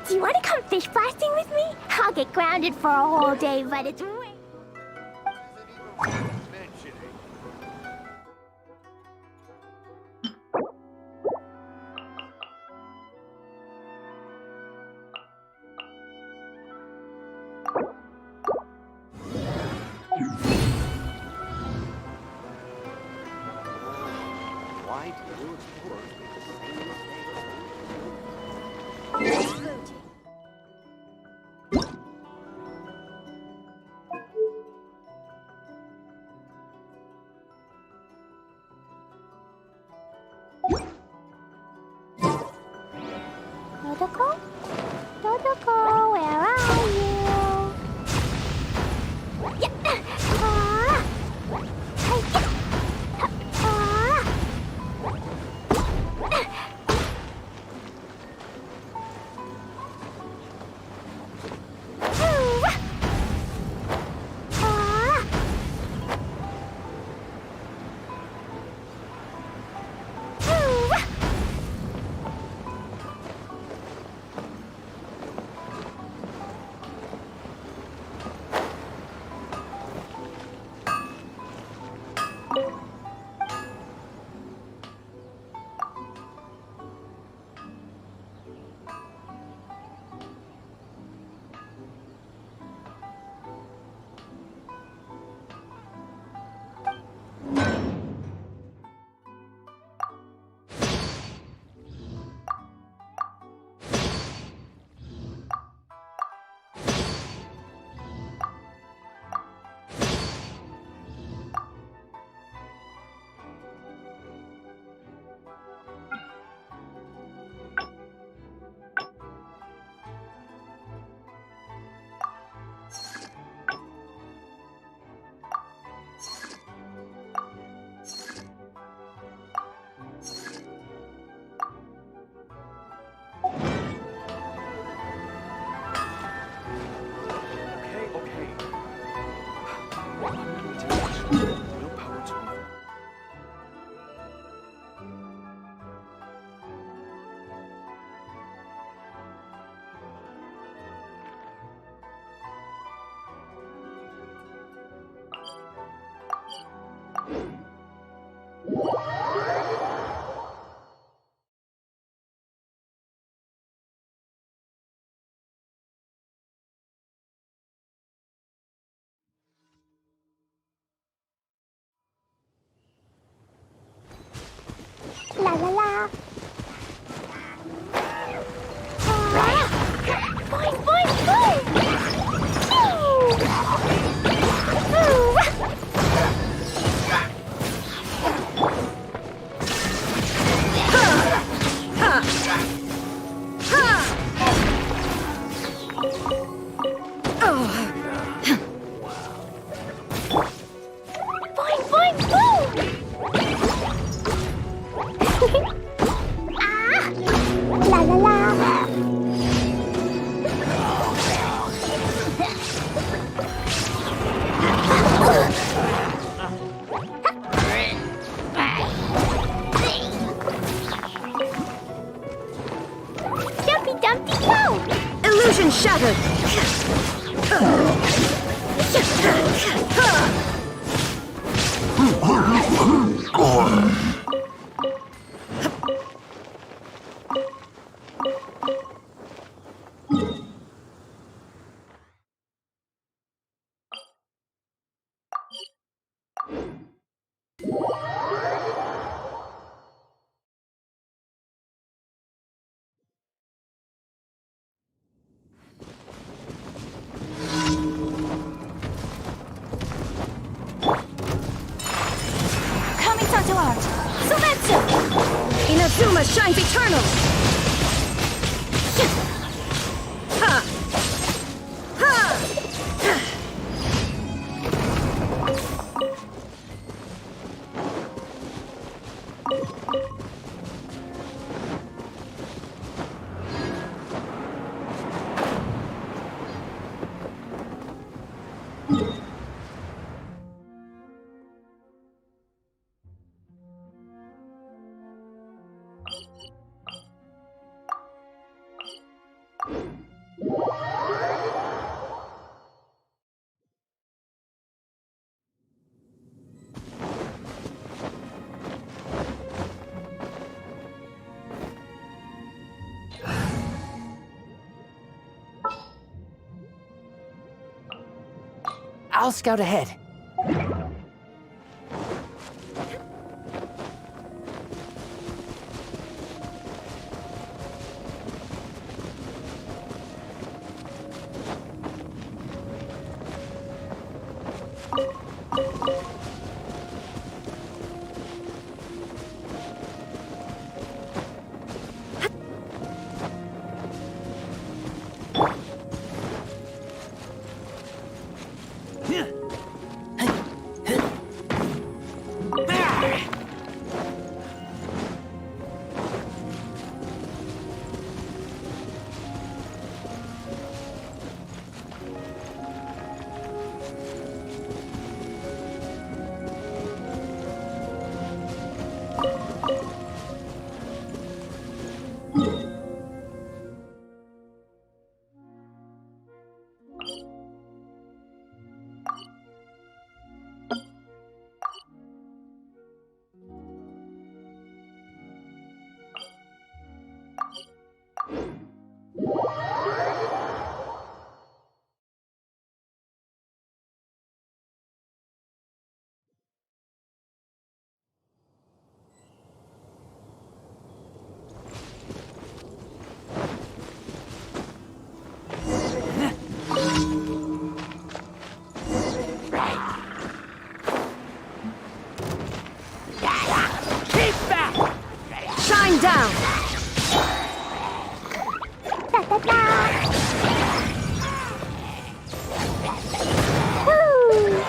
Do you want to come fish blasting with me? I'll get grounded for a whole day, but it's way... Why do you explorers make the same mistake? Dodoko? Dodoko, where are you? Yeah. Ah. Hi-ya. Ah. Ooh. Ah. Ooh. Okay. I'm going to watch. No power to me. La la la. Ah. Boing, boing, boing. Ooh. Ooh. Boing, boing, boing. Ah. La la la. Jumpy Dumpty go! Illusion shattered! Kami-santo art! Sumetsu! Inazuma shines eternal! Ha! Ha! I'll scout ahead. Shine down! Da, da, da. Woo!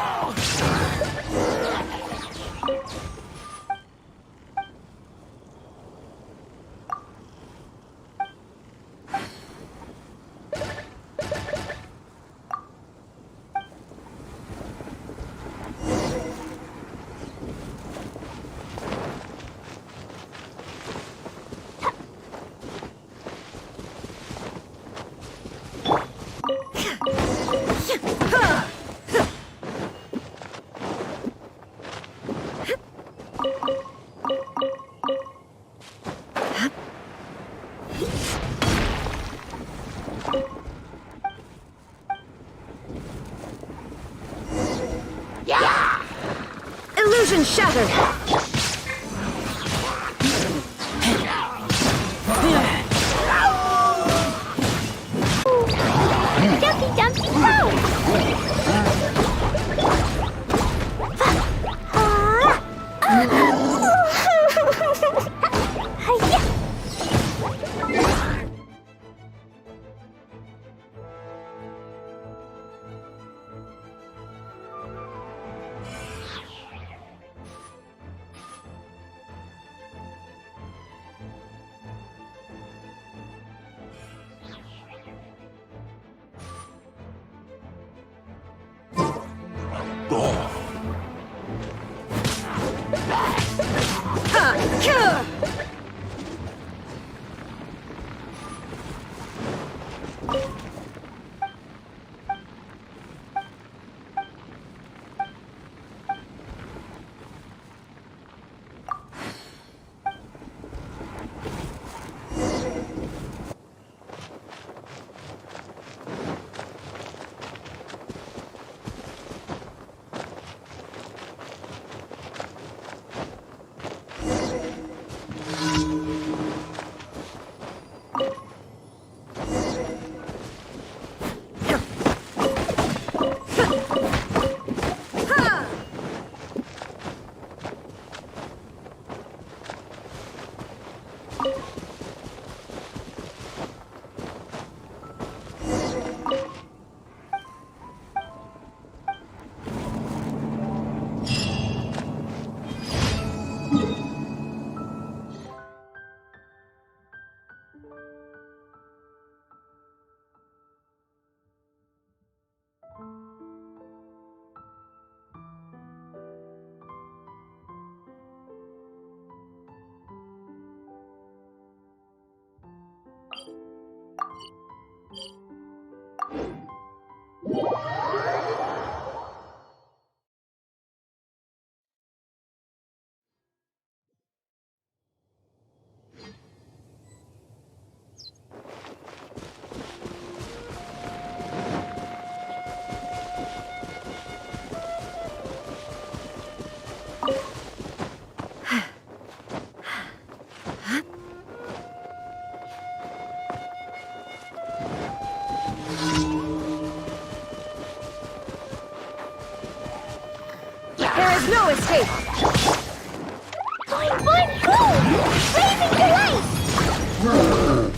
Illusion shattered! Jumpy, jumpy, go! Hiya! There's no escape! Boing, boing, boom! Blazing delight! Woo!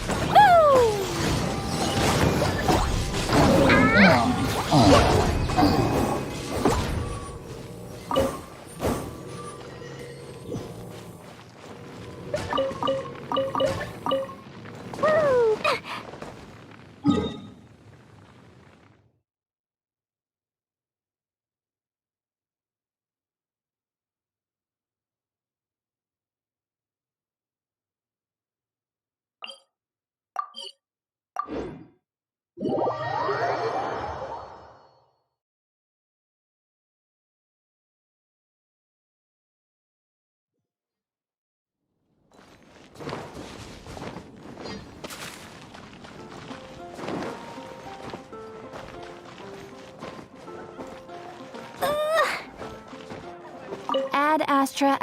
Ad Astra.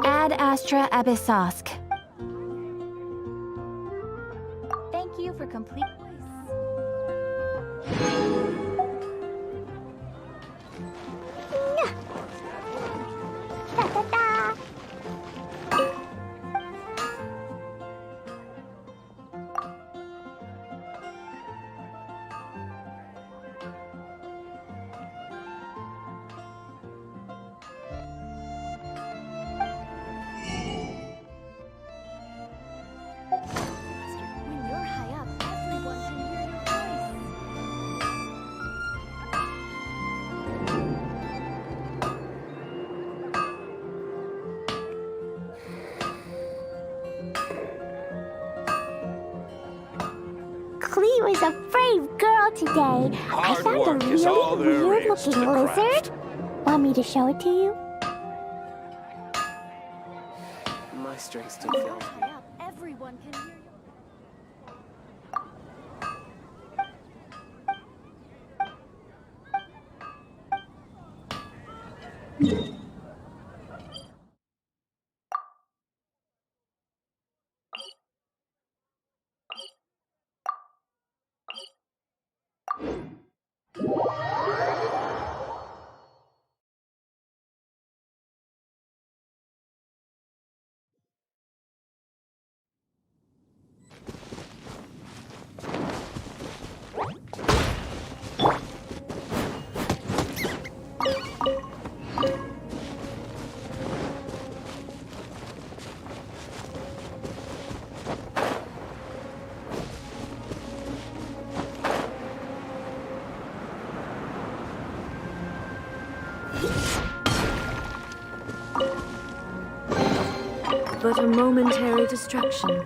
Ad Astra Abyssosk. Thank you for complete Da, da, da. When you're high up, everyone can hear your voice. Clee was a brave girl today. I Hard found work a is all really there weird is to looking craft. lizard. Want me to show it to you? My strength still When you're fails me. high up, everyone can hear your but a momentary distraction.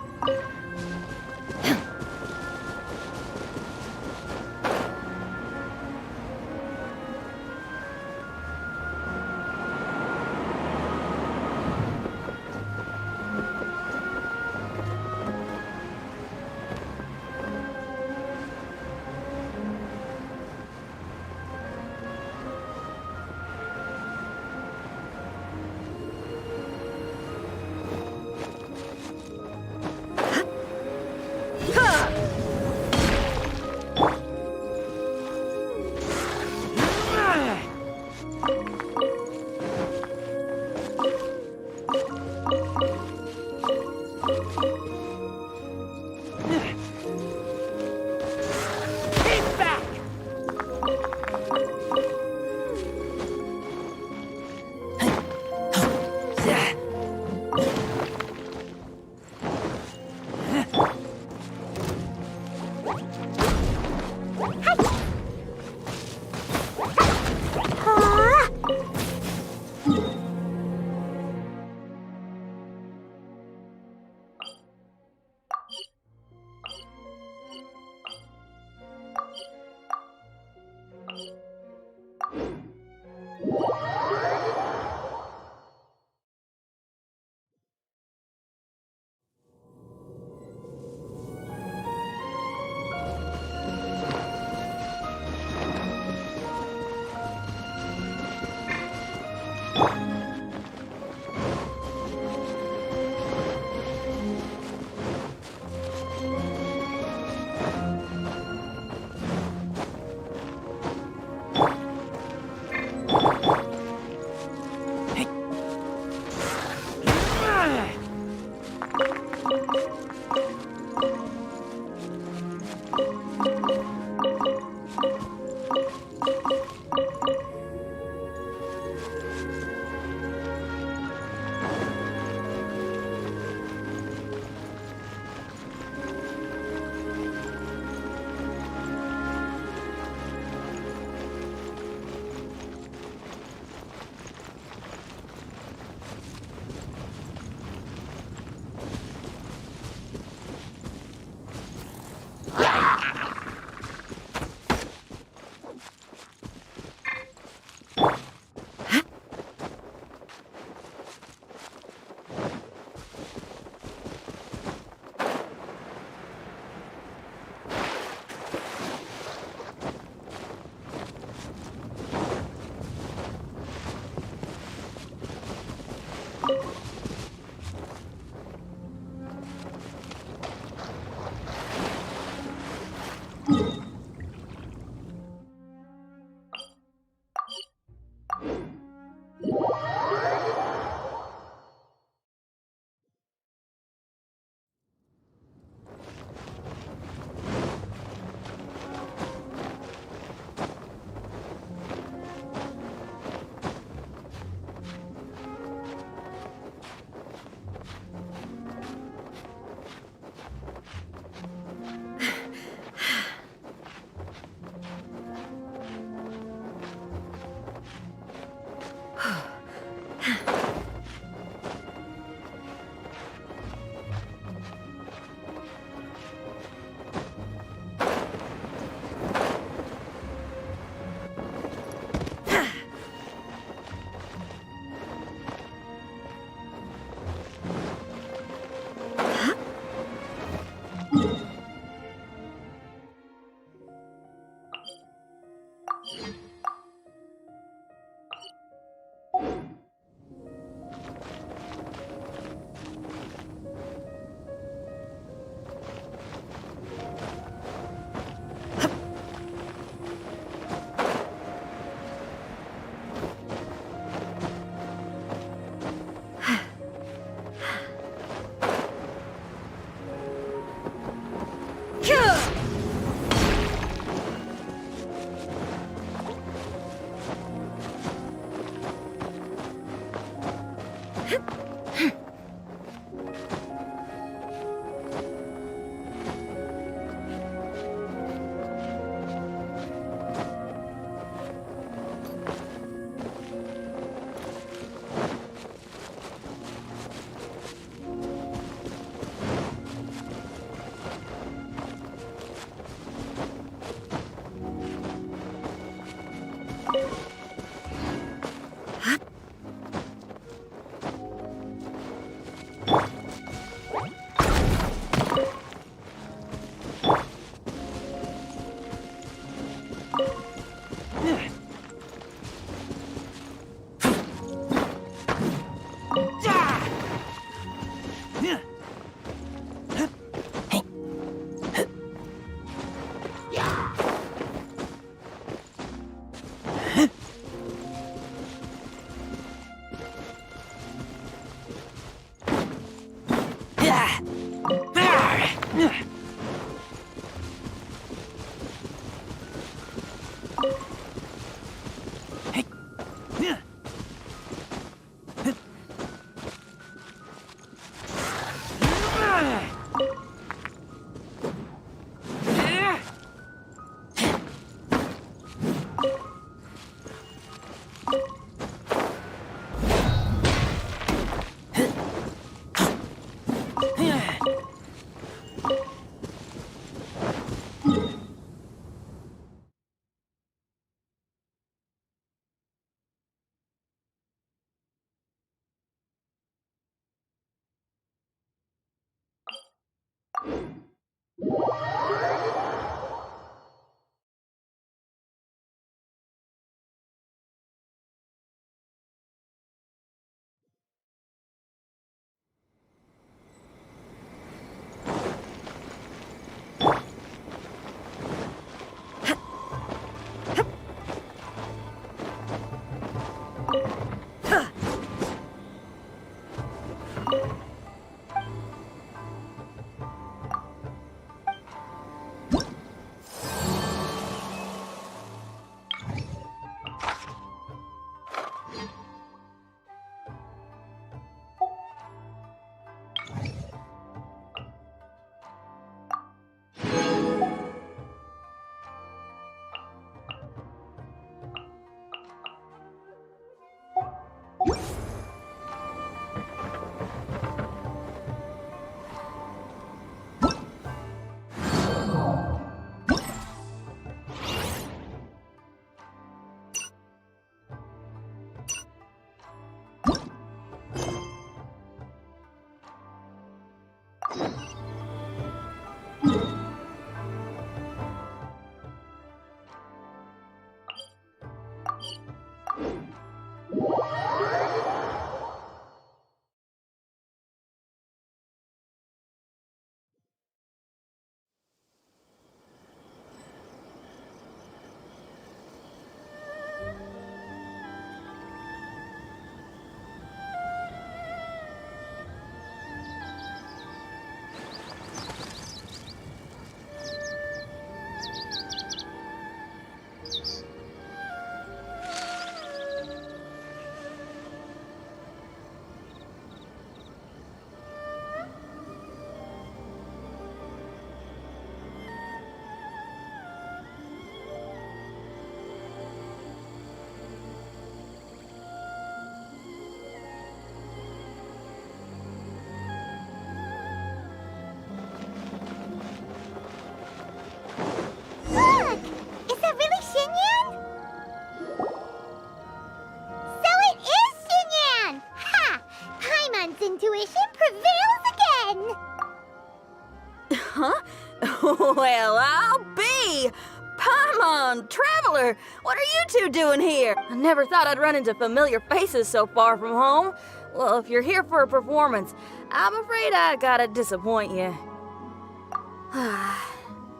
Well, I'll be! Paimon, Traveler, what are you two doing here? I never thought I'd run into familiar faces so far from home. Well, if you're here for a performance, I'm afraid I gotta disappoint you.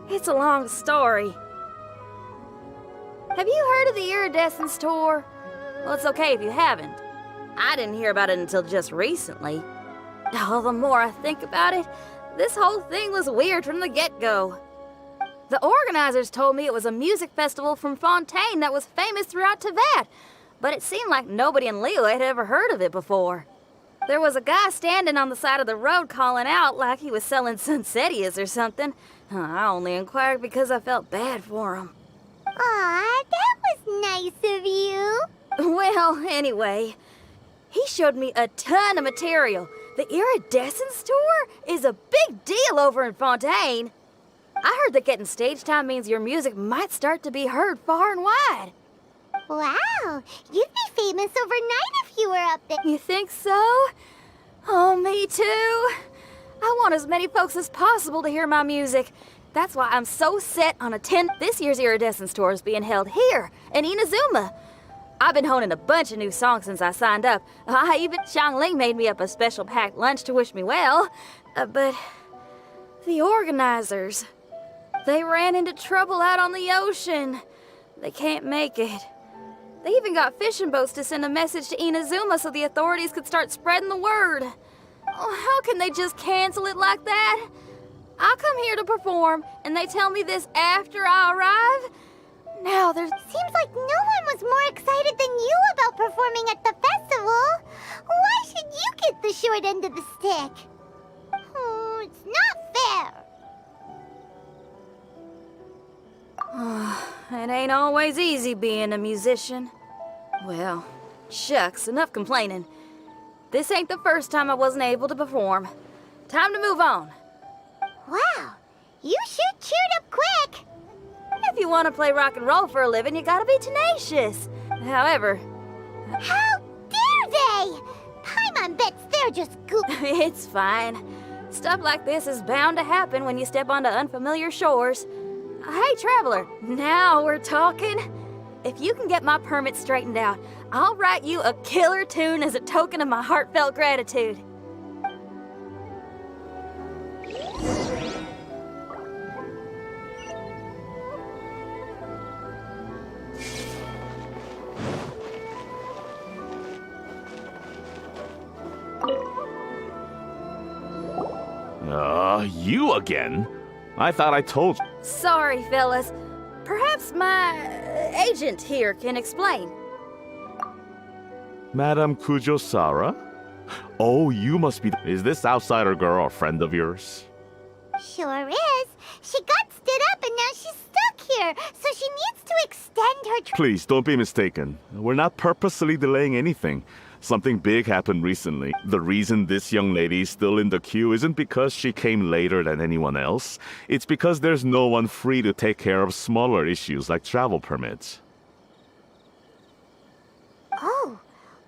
It's a long story. Have you heard of the Iridescence Tour? Well, it's okay if you haven't. I didn't hear about it until just recently. Oh, the more I think about it, this whole thing was weird from the get-go. The organizers told me it was a music festival from Fontaine that was famous throughout Teyvat, but it seemed like nobody in Leo had ever heard of it before. There was a guy standing on the side of the road calling out like he was selling Sunsetias or something. I only inquired because I felt bad for him. Aw, that was nice of you. Well, anyway, he showed me a ton of material. The Iridescence Tour is a big deal over in Fontaine. I heard that getting stage time means your music might start to be heard far and wide. Wow, you'd be famous overnight if you were up there. You think so? Oh, me too. I want as many folks as possible to hear my music. That's why I'm so set on attending this year's Iridescence Tour is being held here in Inazuma. I've been honing a bunch of new songs since I signed up. Even Xiangling made me up a special packed lunch to wish me well. But the organizers, they ran into trouble out on the ocean. They can't make it. They even got fishing boats to send a message to Inazuma so the authorities could start spreading the word. Oh, how can they just cancel it like that? I come here to perform, and they tell me this after I arrive? Now there's... Seems like no one was more excited than you about performing at the festival. Why should you get the short end of the stick? Oh, it's not fair. It ain't always easy being a musician. Well, shucks, enough complaining. This ain't the first time I wasn't able to perform. Time to move on. Wow, you sure cheered up quick. If you want to play rock and roll for a living, you gotta be tenacious. However... How dare they? Paimon bets they're just It's fine. Stuff like this is bound to happen when you step onto unfamiliar shores. Hey, Traveler, now we're talking. If you can get my permit straightened out, I'll write you a killer tune as a token of my heartfelt gratitude. You again? I thought I told you. Sorry, fellas. Perhaps my agent here can explain. Madame Kujosara? Oh, you must be... Is this outsider girl a friend of yours? Sure is. She got stood up and now she's stuck here, so she needs to extend her Please, don't be mistaken. We're not purposely delaying anything. Something big happened recently. The reason this young lady is still in the queue isn't because she came later than anyone else. It's because there's no one free to take care of smaller issues like travel permits. Oh,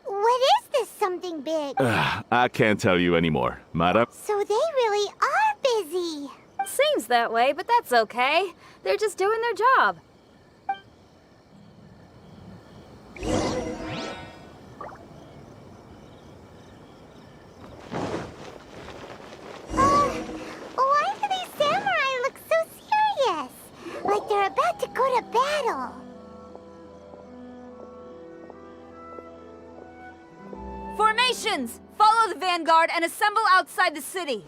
what is this something big? I can't tell you anymore, madam. So they really are busy. Seems that way, but that's okay. They're just doing their job. Why do these samurai look so serious? Like they're about to go to battle. Formations! Follow the vanguard and assemble outside the city.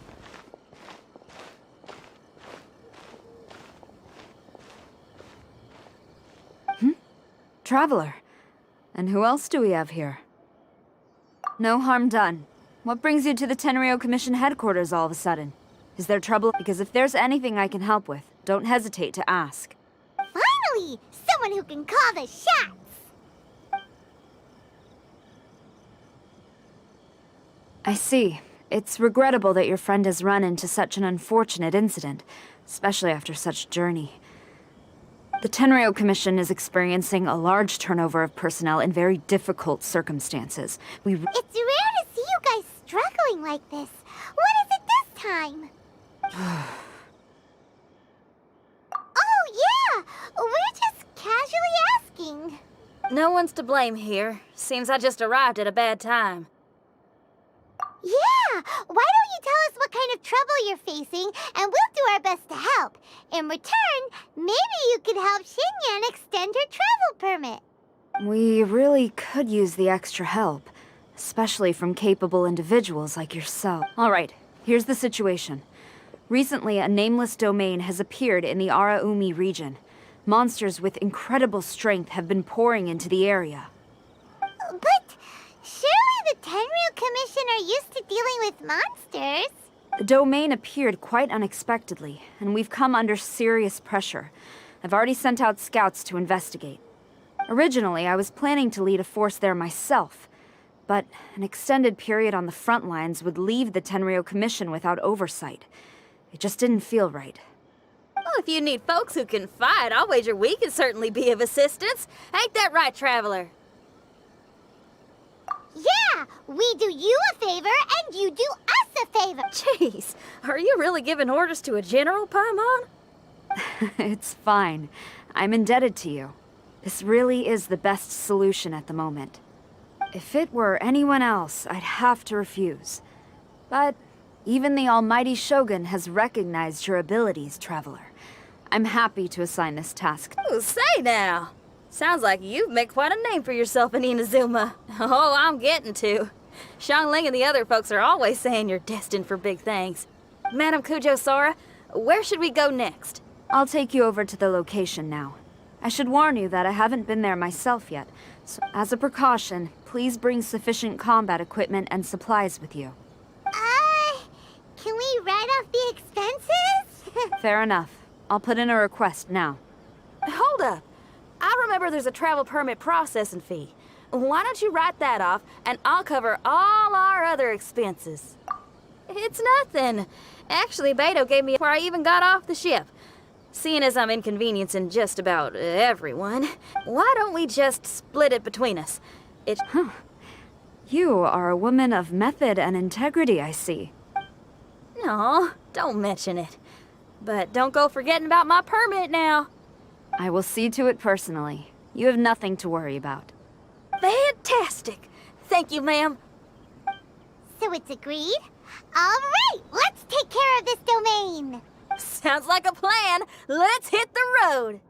Traveler. And who else do we have here? No harm done. What brings you to the Tenryou Commission headquarters all of a sudden? Is there trouble? Because if there's anything I can help with, don't hesitate to ask. Finally, someone who can call the shots. I see. It's regrettable that your friend has run into such an unfortunate incident, especially after such a journey. The Tenryou Commission is experiencing a large turnover of personnel in very difficult circumstances. It's rare to see you guys struggling like this. What is it this time? No one's to blame here. Seems I just arrived at a bad time. Yeah! Why don't you tell us what kind of trouble you're facing, and we'll do our best to help. In return, maybe you could help Xinyan extend her travel permit. We really could use the extra help, especially from capable individuals like yourself. All right, here's the situation. Recently, a nameless domain has appeared in the Araumi region. Monsters with incredible strength have been pouring into the area. But surely the Tenryou Commission are used to dealing with monsters. The domain appeared quite unexpectedly, and we've come under serious pressure. I've already sent out scouts to investigate. Originally, I was planning to lead a force there myself, but an extended period on the front lines would leave the Tenryou Commission without oversight. It just didn't feel right. Well, if you need folks who can fight, I'll wager we can certainly be of assistance. Ain't that right, Traveler? Yeah! We do you a favor, and you do us a favor. Jeez, are you really giving orders to a general, Paimon? It's fine. I'm indebted to you. This really is the best solution at the moment. If it were anyone else, I'd have to refuse. But even the almighty Shogun has recognized your abilities, Traveler. I'm happy to assign this task. Oh, say now. Sounds like you've made quite a name for yourself in Inazuma. Oh, I'm getting to. Xiangling and the other folks are always saying you're destined for big things. Madam Kujo-Sora, where should we go next? I'll take you over to the location now. I should warn you that I haven't been there myself yet, so as a precaution, please bring sufficient combat equipment and supplies with you. Can we write off the expenses? Fair enough. I'll put in a request now. Hold up. I remember there's a travel permit processing fee. Why don't you write that off, and I'll cover all our other expenses? It's nothing. Actually, Beto gave me before I even got off the ship. Seeing as I'm inconveniencing just about everyone, why don't we just split it between us? You are a woman of method and integrity, I see. No, don't mention it. But don't go forgetting about my permit now. I will see to it personally. You have nothing to worry about. Fantastic. Thank you, ma'am. So it's agreed? All right, let's take care of this domain. Sounds like a plan. Let's hit the road.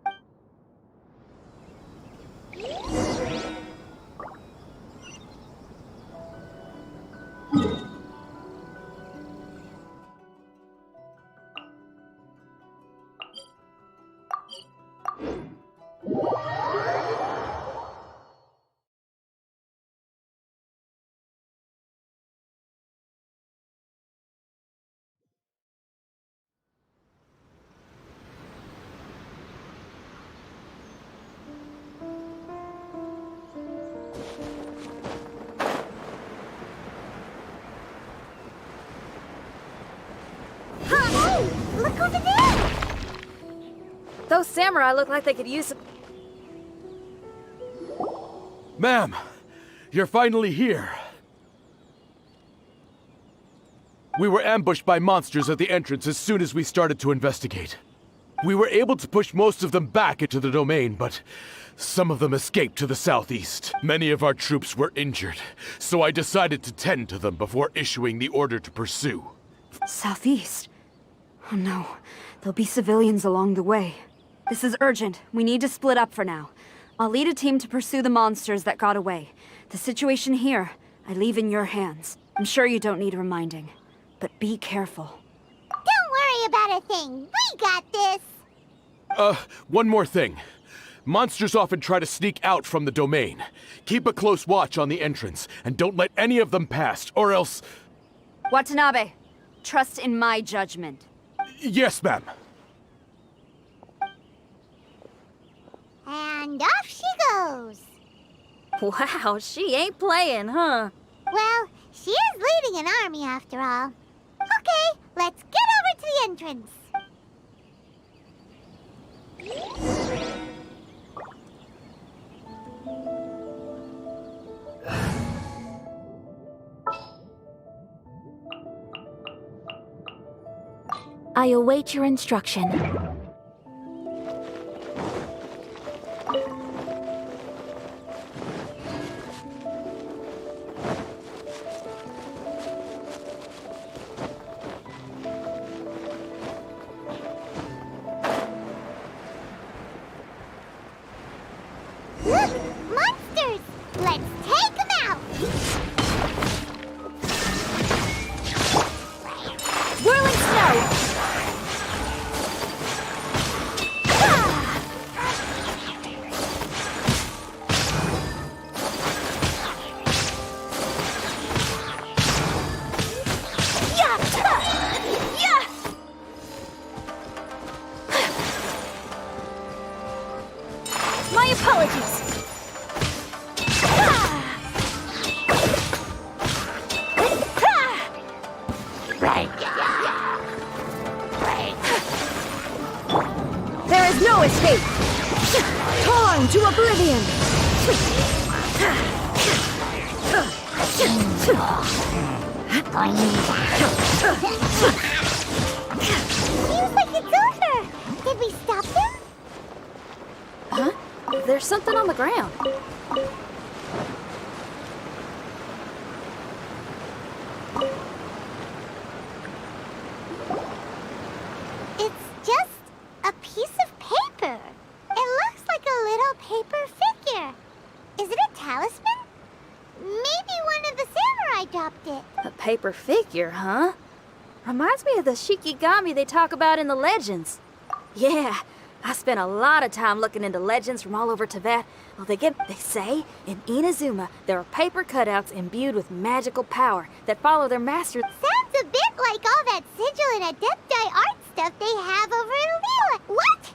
Hey, look over there! Those samurai look like they could use some... Ma'am, you're finally here. We were ambushed by monsters at the entrance as soon as we started to investigate. We were able to push most of them back into the domain, but some of them escaped to the southeast. Many of our troops were injured, so I decided to tend to them before issuing the order to pursue. Southeast? Oh no, there'll be civilians along the way. This is urgent. We need to split up for now. I'll lead a team to pursue the monsters that got away. The situation here, I leave in your hands. I'm sure you don't need reminding, but be careful. Don't worry about a thing. We got this. One more thing. Monsters often try to sneak out from the domain. Keep a close watch on the entrance, and don't let any of them pass, or else... Watanabe, trust in my judgment. Yes, ma'am. And off she goes. Wow, she ain't playing, huh? Well, she is leading an army after all. Okay, let's get over to the entrance. I await your instruction. Look! Monsters! Let's take them out! Whirling snow! My apologies. There is no escape. Torn to oblivion. Seems like it's over! Did we stop them? Huh? There's something on the ground. It's just a piece of paper. It looks like a little paper figure. Is it a talisman? Maybe one of the samurai dropped it. A paper figure, huh? Reminds me of the Shikigami they talk about in the legends. Yeah, I spent a lot of time looking into legends from all over Tibet. Well, they say in Inazuma there are paper cutouts imbued with magical power that follow their master. Sounds a bit like all that sigil and adepti art stuff they have over in Liyue. What?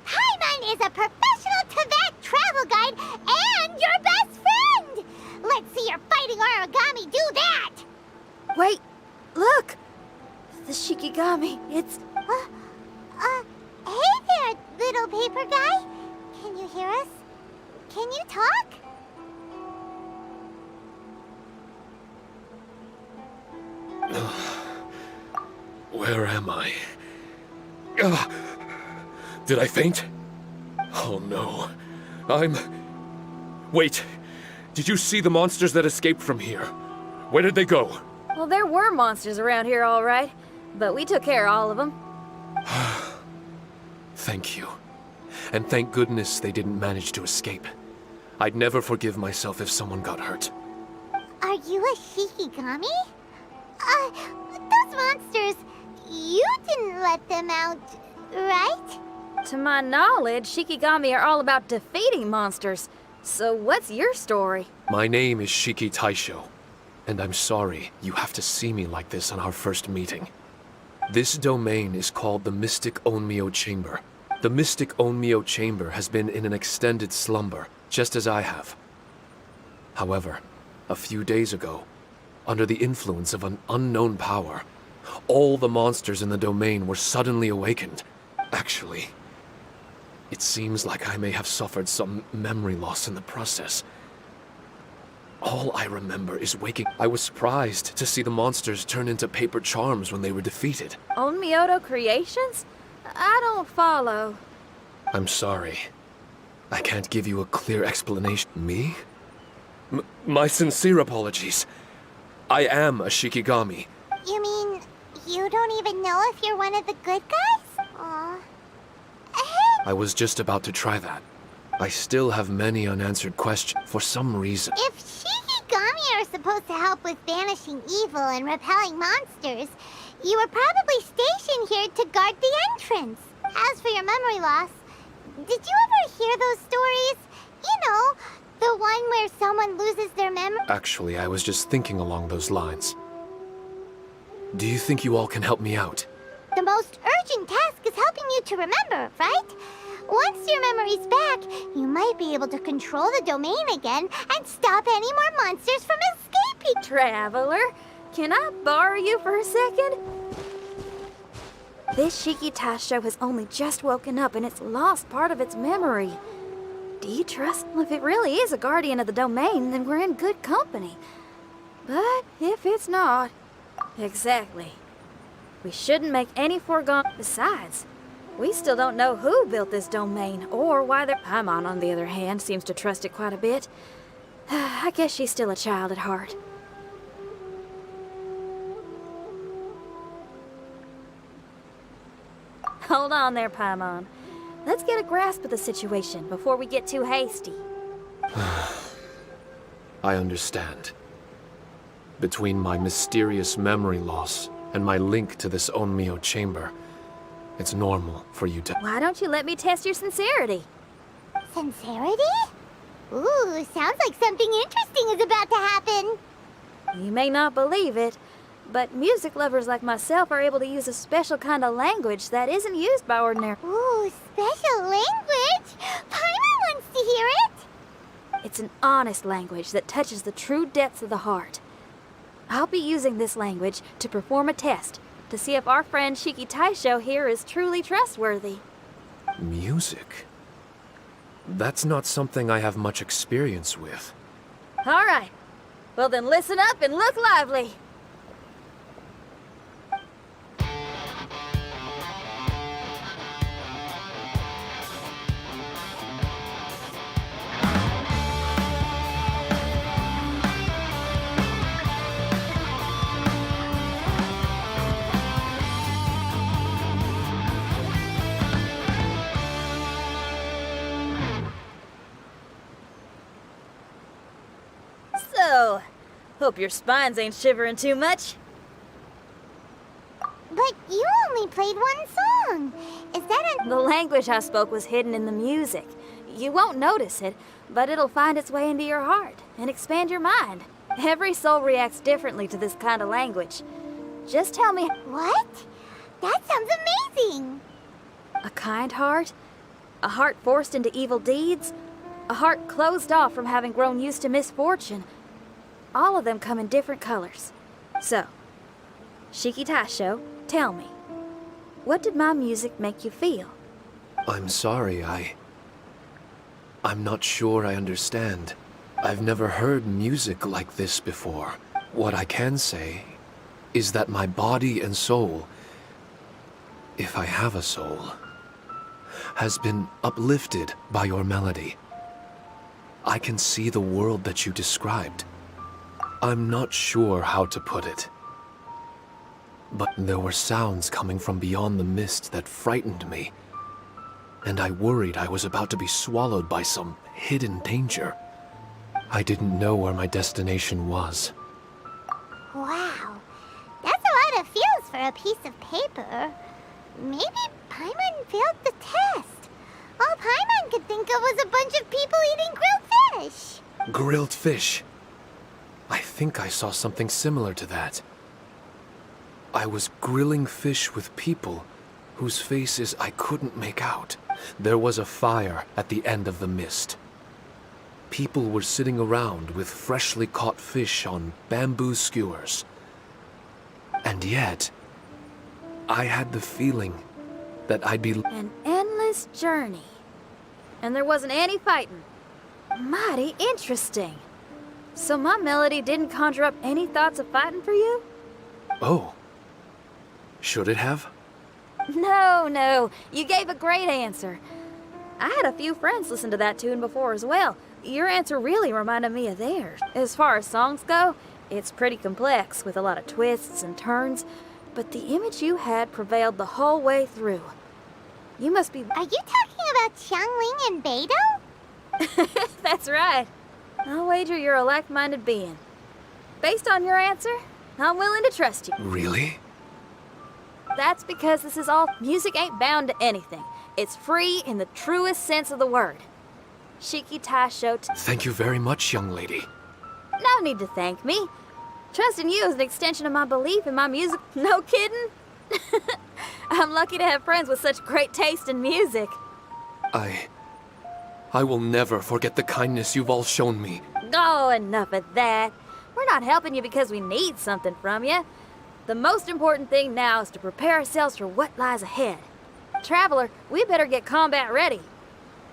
Paimon is a professional Tibet travel guide and your best friend! Let's see your fighting origami do that! Wait, look! The Shikigami, it's... Hey there, little paper guy. Can you hear us? Can you talk? Where am I? Did I faint? Oh no. Wait. Did you see the monsters that escaped from here? Where did they go? Well, there were monsters around here, all right. But we took care of all of them. Thank you. And thank goodness they didn't manage to escape. I'd never forgive myself if someone got hurt. Are you a Shikigami? Those monsters, you didn't let them out, right? To my knowledge, Shikigami are all about defeating monsters. So what's your story? My name is Shiki Taisho, and I'm sorry you have to see me like this on our first meeting. This domain is called the Mystic Onmyo Chamber. The Mystic Onmyo Chamber has been in an extended slumber, just as I have. However, a few days ago, under the influence of an unknown power, all the monsters in the domain were suddenly awakened. Actually, it seems like I may have suffered some memory loss in the process. All I remember is waking. I was surprised to see the monsters turn into paper charms when they were defeated. Onmyoto Creations? I don't follow. I'm sorry. I can't give you a clear explanation. Me? My sincere apologies. I am a Shikigami. You mean you don't even know if you're one of the good guys? Aw. Hey, I was just about to try that. I still have many unanswered questions for some reason. if Shikigami are supposed to help with banishing evil and repelling monsters, you were probably stationed here to guard the entrance. As for your memory loss, did you ever hear those stories? You know, the one where someone loses their memory? Actually, I was just thinking along those lines. Do you think you all can help me out? The most urgent task is helping you to remember, right? Once your memory's back, you might be able to control the domain again and stop any more monsters from escaping. Traveler, can I borrow you for a second? This Shiki Taisho has only just woken up and it's lost part of its memory. Do you trust? Well, if it really is a guardian of the domain, then we're in good company. But if it's not... Exactly. We shouldn't make any foregone... Besides, we still don't know who built this domain, or why they're... Paimon, on the other hand, seems to trust it quite a bit. I guess she's still a child at heart. Hold on there, Paimon. Let's get a grasp of the situation before we get too hasty. I understand. Between my mysterious memory loss and my link to this Onmyo chamber, it's normal for you to... Why don't you let me test your sincerity? Sincerity? Ooh, sounds like something interesting is about to happen. You may not believe it, but music lovers like myself are able to use a special kind of language that isn't used by ordinary... Ooh, special language? Paimon wants to hear it. It's an honest language that touches the true depths of the heart. I'll be using this language to perform a test to see if our friend Shiki Taisho here is truly trustworthy. Music? That's not something I have much experience with. All right. Well then listen up and look lively. So, hope your spines ain't shivering too much. But you only played one song. Is that a... The language I spoke was hidden in the music. You won't notice it, but it'll find its way into your heart and expand your mind. Every soul reacts differently to this kind of language. Just tell me, What? That sounds amazing. a kind heart? A heart forced into evil deeds? A heart closed off from having grown used to misfortune? All of them come in different colors. So, Shiki Taisho, tell me, what did my music make you feel? I'm sorry, I'm not sure I understand. I've never heard music like this before. What I can say is that my body and soul, if I have a soul, has been uplifted by your melody. I can see the world that you described. I'm not sure how to put it. But there were sounds coming from beyond the mist that frightened me. And I worried I was about to be swallowed by some hidden danger. I didn't know where my destination was. Wow. That's a lot of feels for a piece of paper. Maybe Paimon failed the test. All Paimon could think of was a bunch of people eating grilled fish. Grilled fish. I think I saw something similar to that. I was grilling fish with people whose faces I couldn't make out. There was a fire at the end of the mist. People were sitting around with freshly caught fish on bamboo skewers. And yet, I had the feeling that I'd be... An endless journey. And there wasn't any fighting. Mighty interesting. So my melody didn't conjure up any thoughts of fighting for you? Oh. Should it have? No. You gave a great answer. I had a few friends listen to that tune before as well. Your answer really reminded me of theirs. As far as songs go, it's pretty complex with a lot of twists and turns, but the image you had prevailed the whole way through. You must be... Are you talking about Xiangling and Beidou? That's right. I'll wager you're a like-minded being. Based on your answer, I'm willing to trust you. Really? That's because this is all... Music ain't bound to anything. It's free in the truest sense of the word. Shiki Taisho... Thank you very much, young lady. No need to thank me. Trusting you is an extension of my belief in my music. No kidding? I'm lucky to have friends with such great taste in music. I will never forget the kindness you've all shown me. Oh, enough of that. We're not helping you because we need something from you. The most important thing now is to prepare ourselves for what lies ahead. Traveler, we better get combat ready.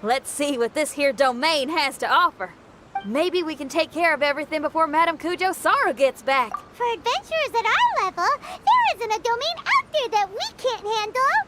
Let's see what this here domain has to offer. Maybe we can take care of everything before Madame Kujo Saru gets back. For adventurers at our level, there isn't a domain out there that we can't handle.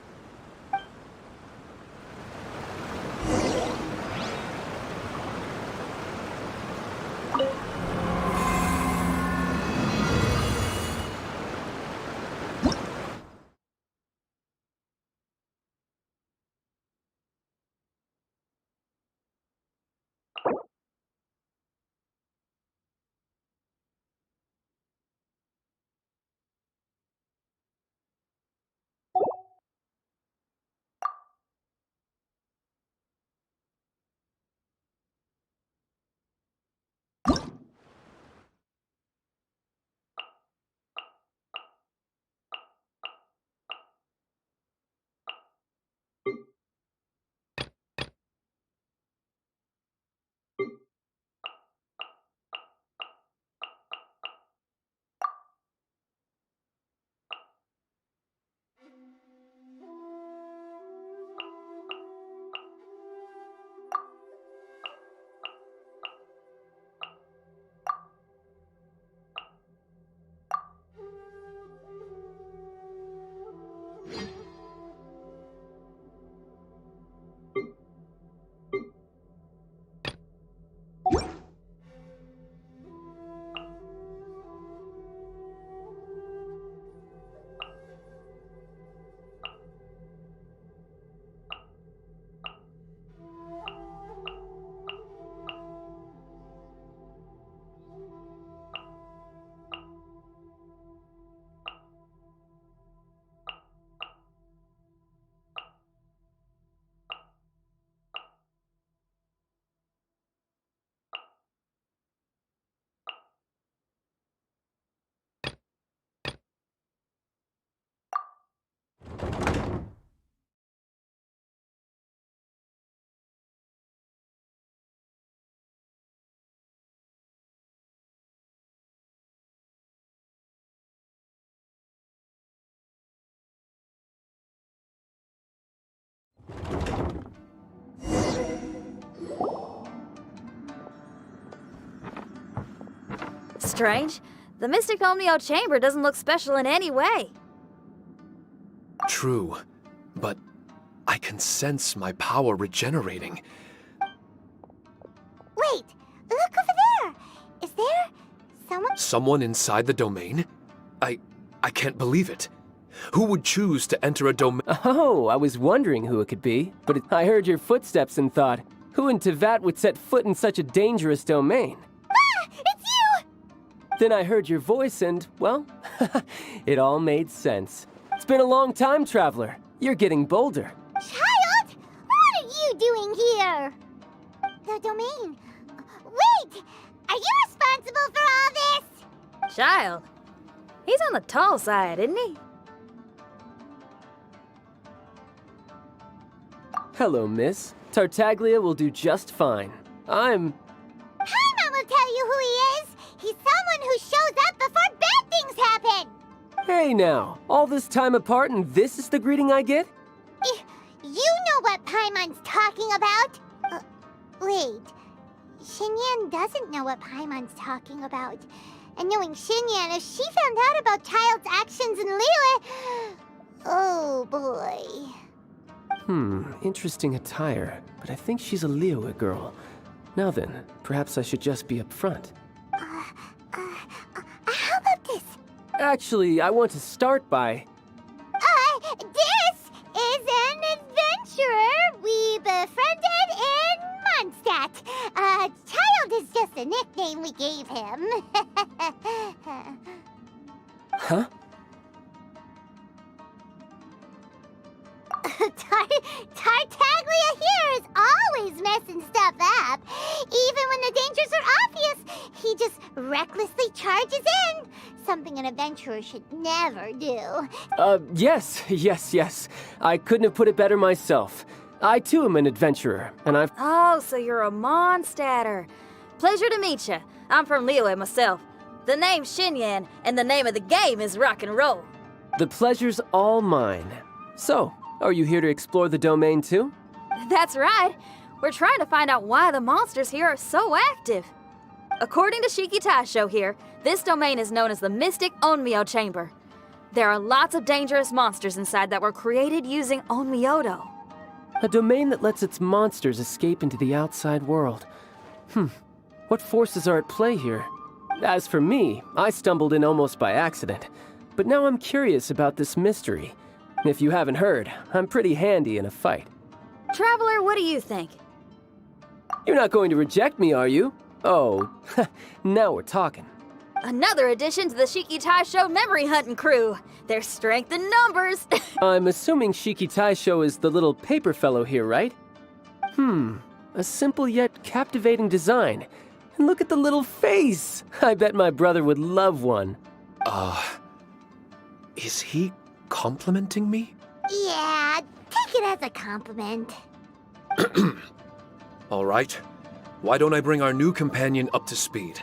strange. The Mystic Omnio Chamber doesn't look special in any way. True, but I can sense my power regenerating. Wait, look over there. Is there someone? Someone inside the domain? I can't believe it. Who would choose to enter a domain? Oh, I was wondering who it could be, but I heard your footsteps and thought, who in Tevat would set foot in such a dangerous domain? Ah, it's you! Then I heard your voice and, well, it all made sense. It's been a long time, Traveler. You're getting bolder. Child, what are you doing here? The domain. Wait, are you responsible for all this? Child. He's on the tall side, isn't he? Hello, miss. Tartaglia will do just fine. Paimon will tell you who he is. He's someone who shows up before bad things happen. Hey now, all this time apart and this is the greeting I get? You know what Paimon's talking about. Wait, Xinyan doesn't know what Paimon's talking about. And knowing Xinyan, if she found out about Child's actions in Liyue... Oh boy. Interesting attire, but I think she's a Liyue girl. Now then, perhaps I should just be upfront. How about this? Actually, I want to start by... This is an adventurer we befriended in Mondstadt. Child is just a nickname we gave him. Huh? Tartaglia here is always messing stuff up. Even when the dangers are obvious, he just recklessly charges in. Something an adventurer should never do. Yes. I couldn't have put it better myself. I too am an adventurer, and I've... Oh, so you're a Mondstadter. Pleasure to meet you. I'm from Liyue myself. The name's Xinyan, and the name of the game is rock and roll. The pleasure's all mine. So, are you here to explore the domain too? That's right. We're trying to find out why the monsters here are so active. According to Shiki Taisho here, this domain is known as the Mystic Onmyo Chamber. There are lots of dangerous monsters inside that were created using Onmyodo. A domain that lets its monsters escape into the outside world. What forces are at play here? As for me, I stumbled in almost by accident. But now I'm curious about this mystery. If you haven't heard, I'm pretty handy in a fight. Traveler, what do you think? You're not going to reject me, are you? Oh, now we're talking. Another addition to the Shiki Taisho memory hunting crew. There's strength in numbers. I'm assuming Shiki Taisho is the little paper fellow here, right? A simple yet captivating design. And look at the little face! I bet my brother would love one. Is he complimenting me? Yeah, take it as a compliment. All right. Why don't I bring our new companion up to speed?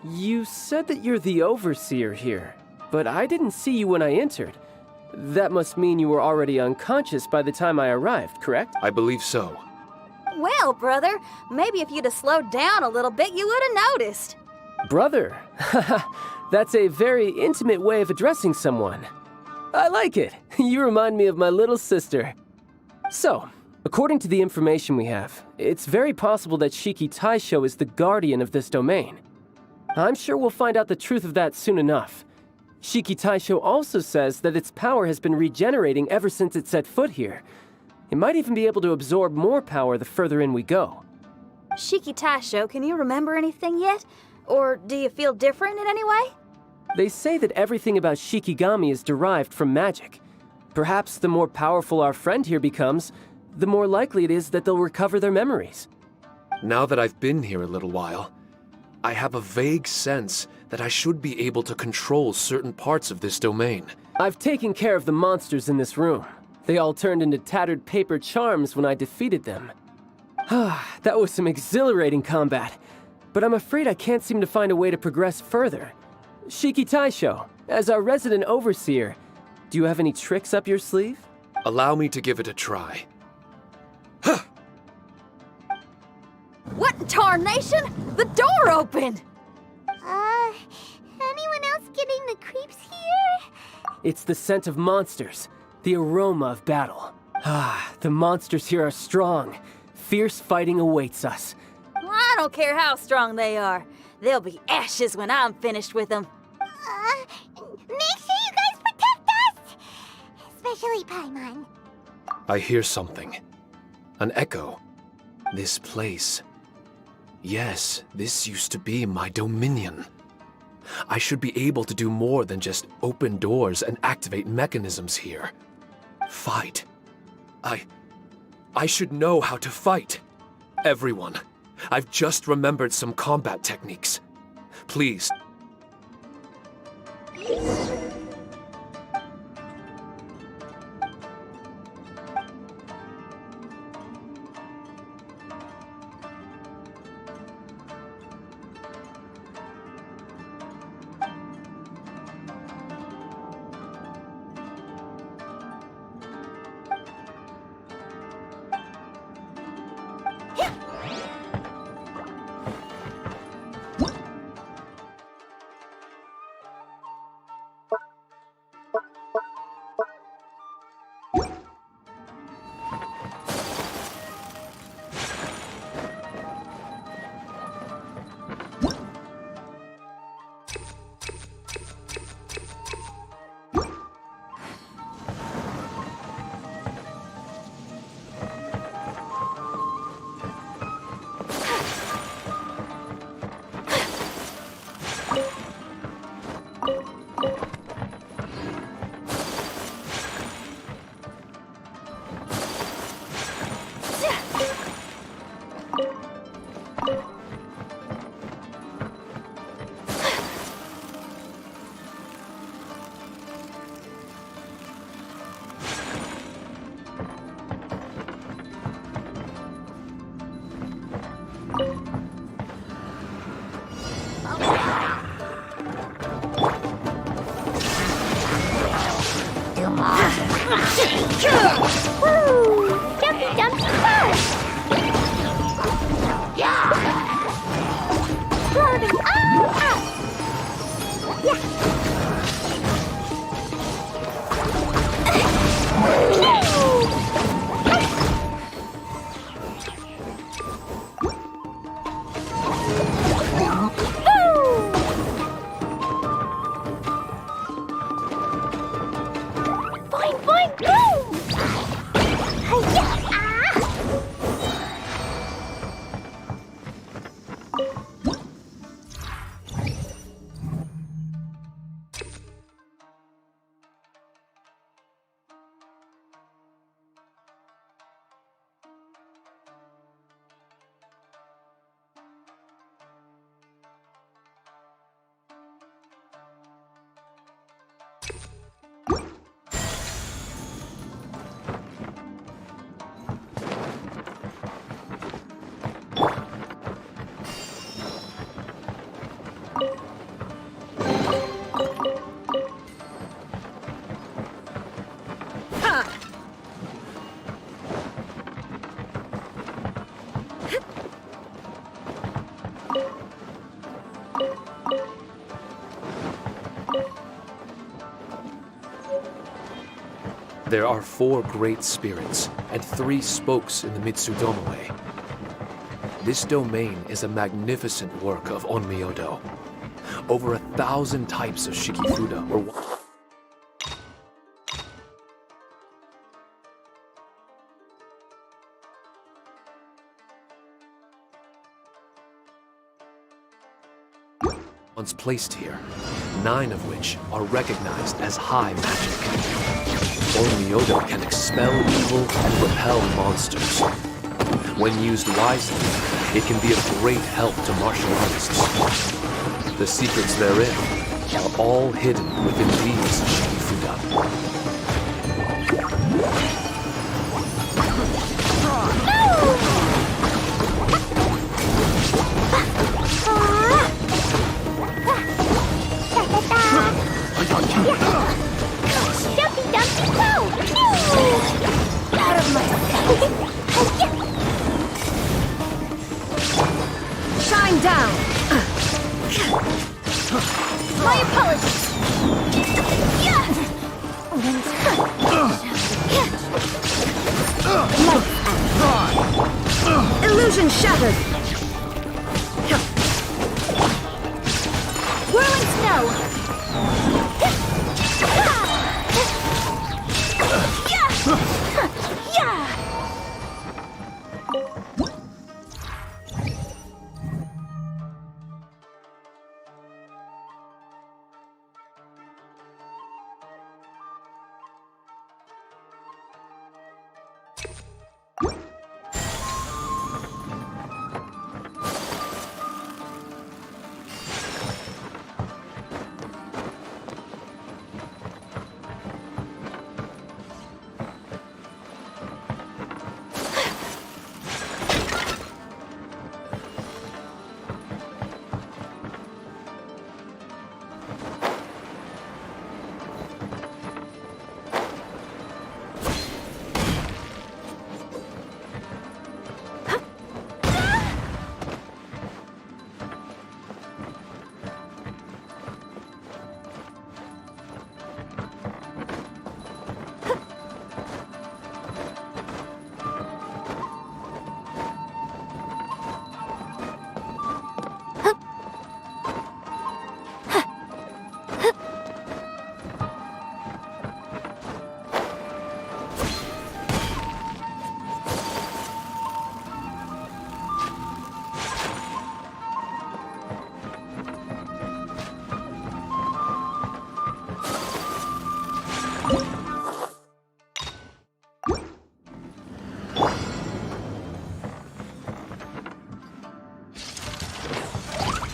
You said that you're the overseer here, but I didn't see you when I entered. That must mean you were already unconscious by the time I arrived, correct? I believe so. Well, brother, maybe if you'd have slowed down a little bit, you would have noticed. Brother? That's a very intimate way of addressing someone. I like it. You remind me of my little sister. So, according to the information we have, it's very possible that Shiki Taisho is the guardian of this domain. I'm sure we'll find out the truth of that soon enough. Shiki Taisho also says that its power has been regenerating ever since it set foot here. It might even be able to absorb more power the further in we go. Shiki Taisho, can you remember anything yet? Or do you feel different in any way? They say that everything about Shikigami is derived from magic. Perhaps the more powerful our friend here becomes, the more likely it is that they'll recover their memories. Now that I've been here a little while, I have a vague sense that I should be able to control certain parts of this domain. I've taken care of the monsters in this room. They all turned into tattered paper charms when I defeated them. That was some exhilarating combat, but I'm afraid I can't seem to find a way to progress further. Shiki Taisho, as our resident overseer, do you have any tricks up your sleeve? Allow me to give it a try. What in tarnation? The door opened! Anyone else getting the creeps here? It's the scent of monsters, the aroma of battle. Ah, the monsters here are strong. Fierce fighting awaits us. I don't care how strong they are. They'll be ashes when I'm finished with them. Make sure you guys protect us! Especially Paimon. I hear something. An echo. This place. Yes, this used to be my dominion. I should be able to do more than just open doors and activate mechanisms here. Fight. I should know how to fight. Everyone, I've just remembered some combat techniques. Please. Woo! Jumpy Dumpty First! Floating all out! Boing, boing, boom! Hi-ya! There are 4 great spirits and 3 spokes in the Mitsudomoi. This domain is a magnificent work of Onmyodo. Over 1,000 types of Shikifuda were once placed here, 9 of which are recognized as high magic. Onmyodo can expel evil and repel monsters. When used wisely, it can be of great help to martial artists. The secrets therein are all hidden within these Shikifuda. Dumpty Dumpty Go! Out of my sight! Illusion shattered! Whirling snow!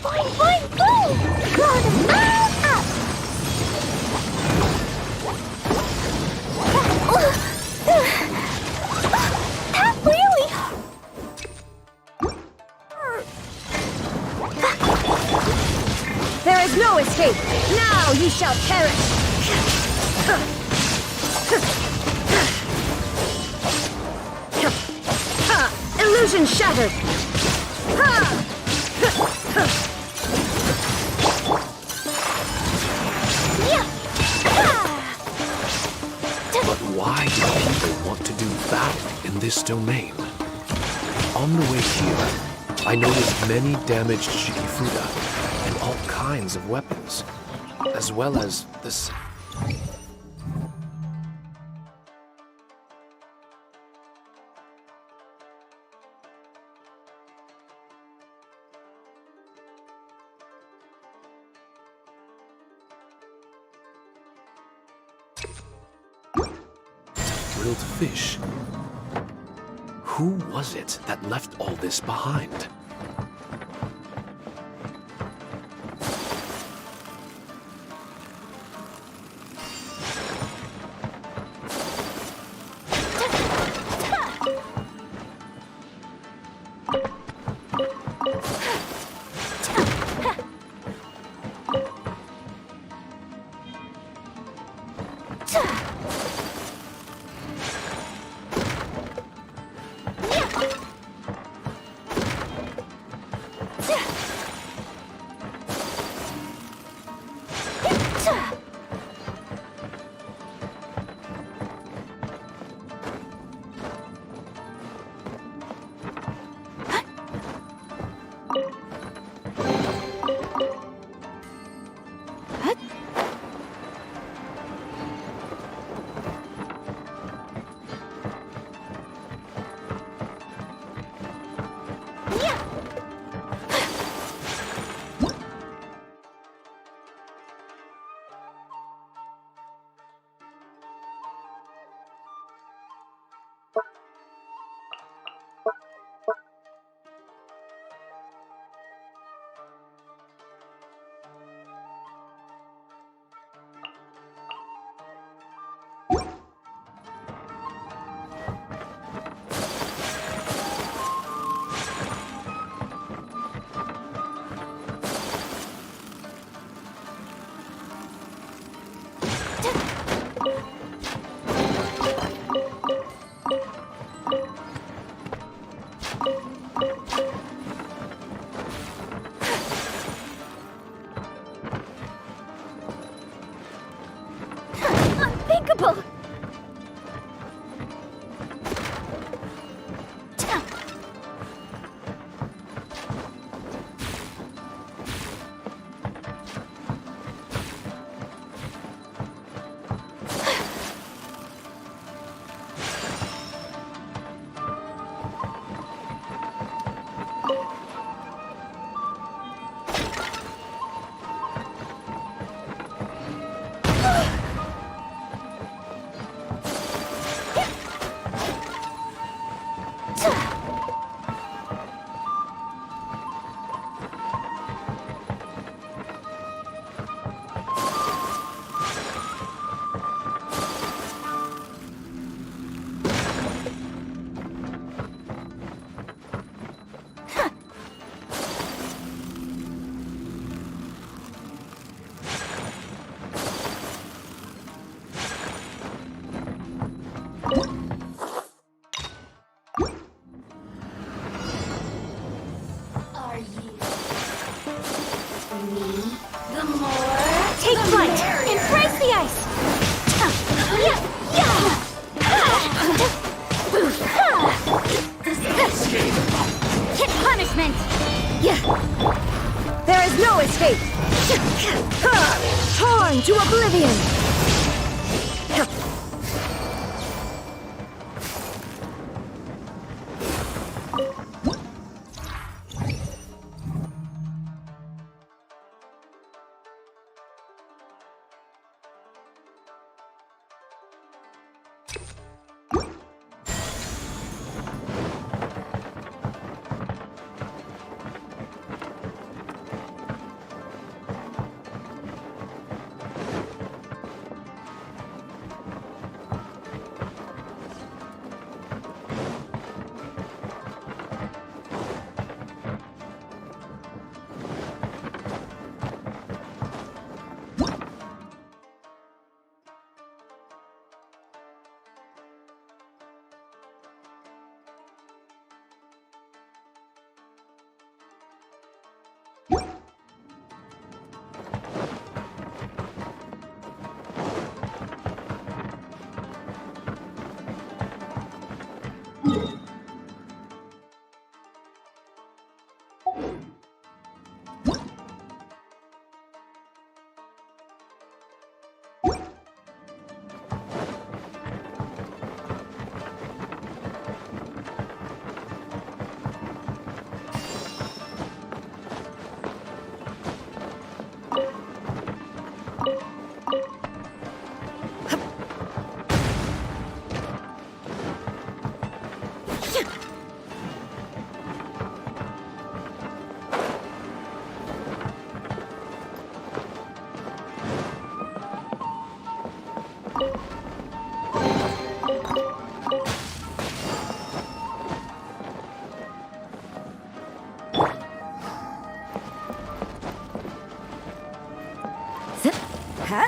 Boing, boing, boom! Blow them all up! That really hurt. There is no escape! Now ye shall perish! Illusion shattered! But why do people want to do battle in this domain? On the way here, I noticed many damaged Shikifuda and all kinds of weapons, as well as this. Grilled fish. Who was it that left all this behind? Run to oblivion! Huh?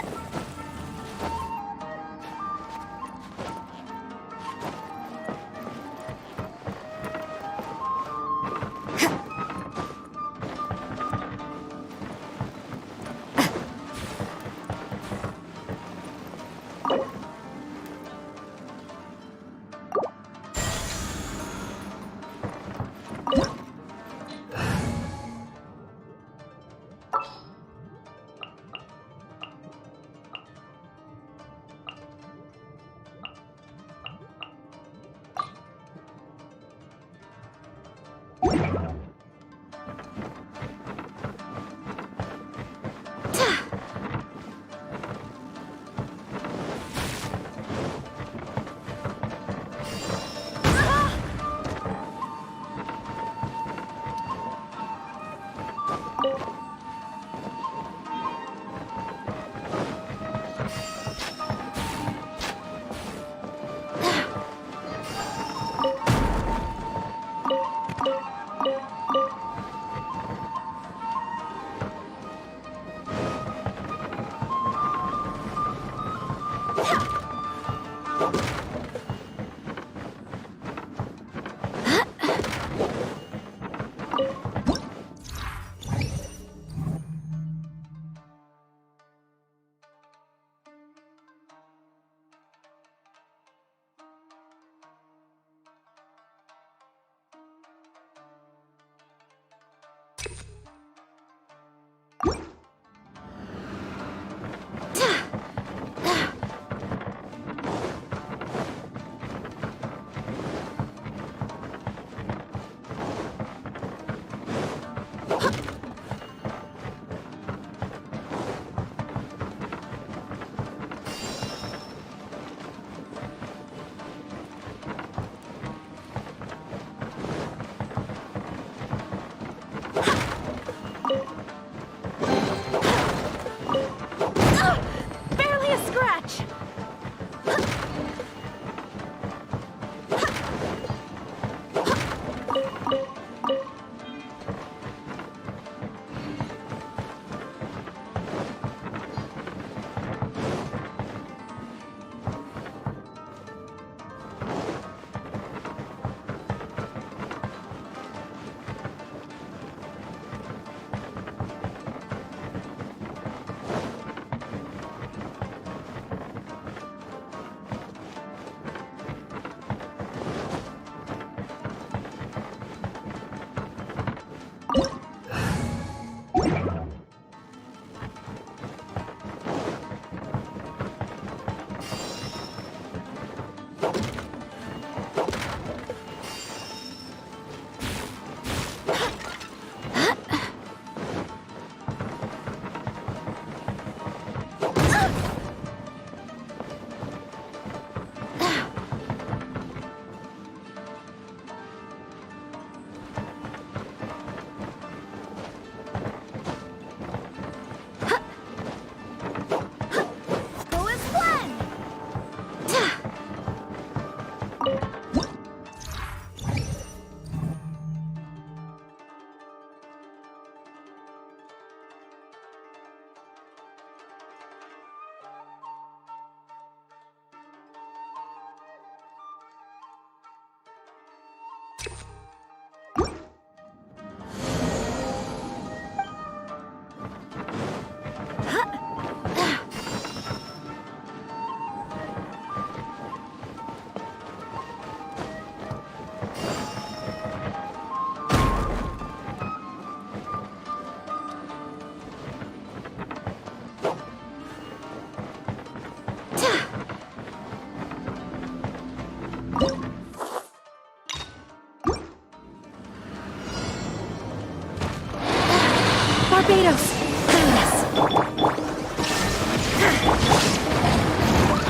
Barbados! Yes!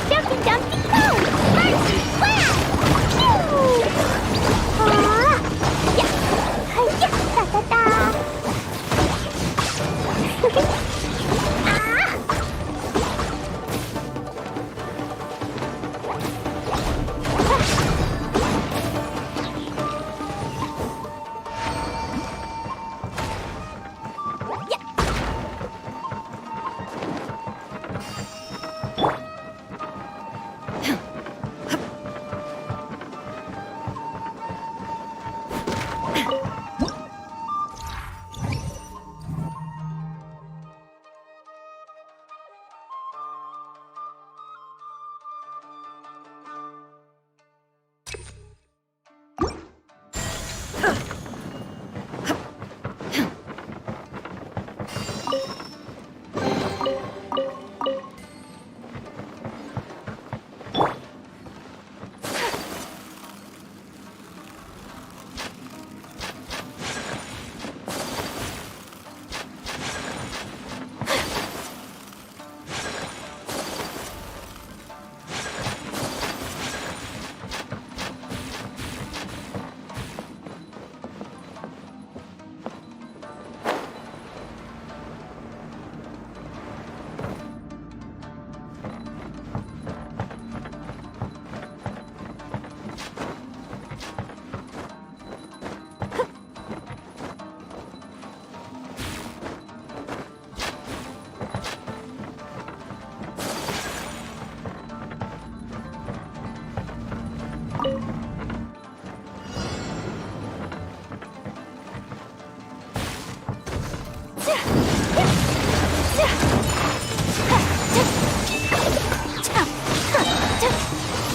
Jumpy Dumpy go! Mercy splash! Phew! Yeah! Yeah! Da da da!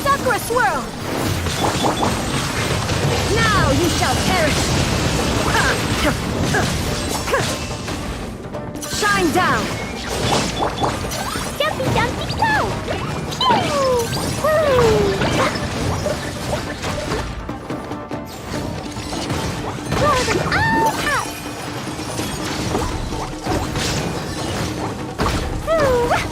Sakura swirl! Now you shall perish! Shine down! Jumpy Dumpy go! Phew! Woo! Blow them all up! Phew!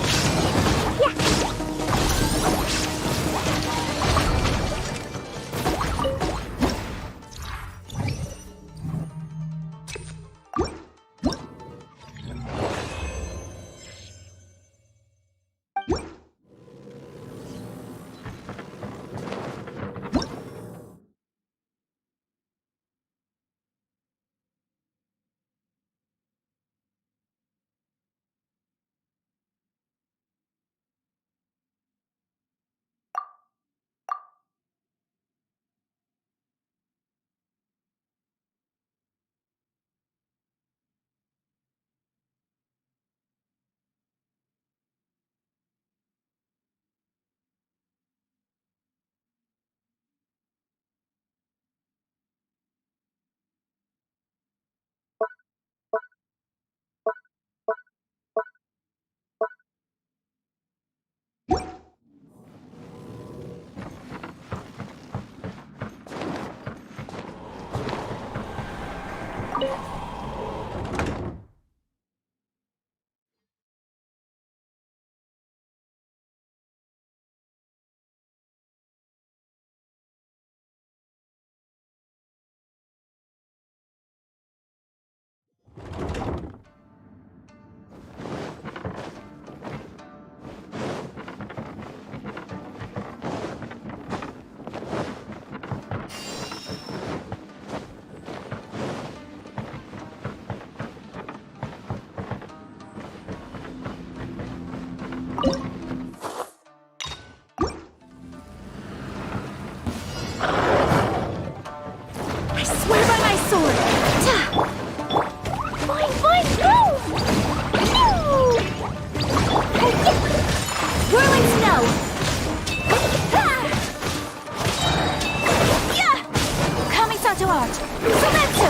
Shadow Art! Sometsu!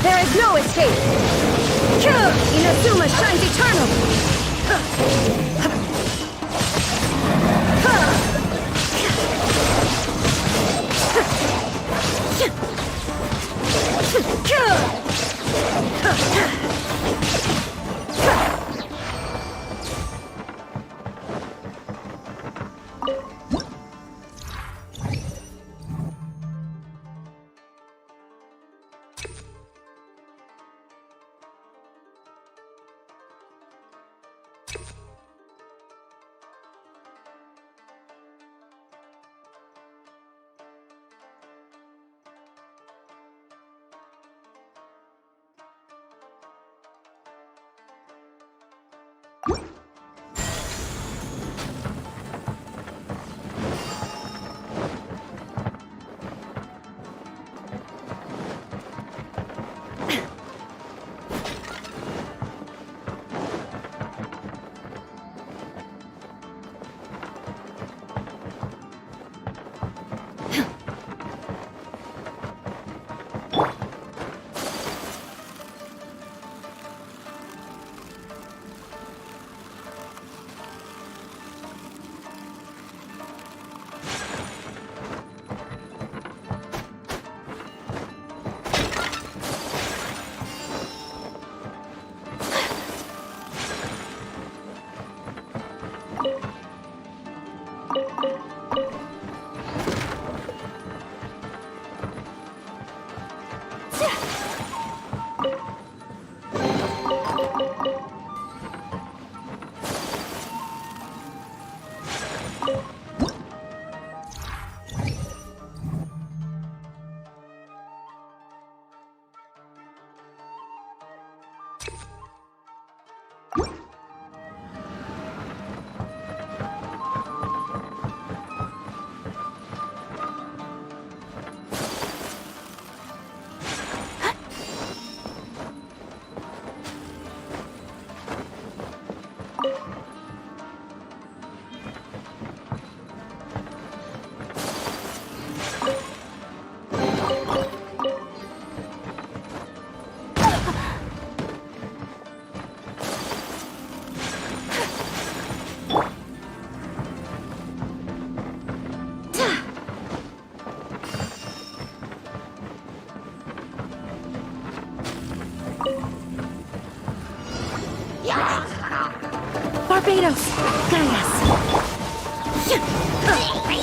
There is no escape! Kyo! Inazuma shines eternal! Barbados, guide us.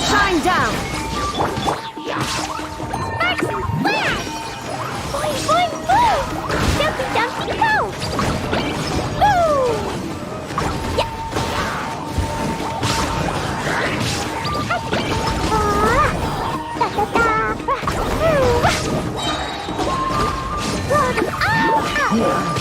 Shine down. Sparks and flash! Boing, boing, boo! Jumpy, jumpy, go! Boo! Yeah. Da, da, da. Ooh. Ow.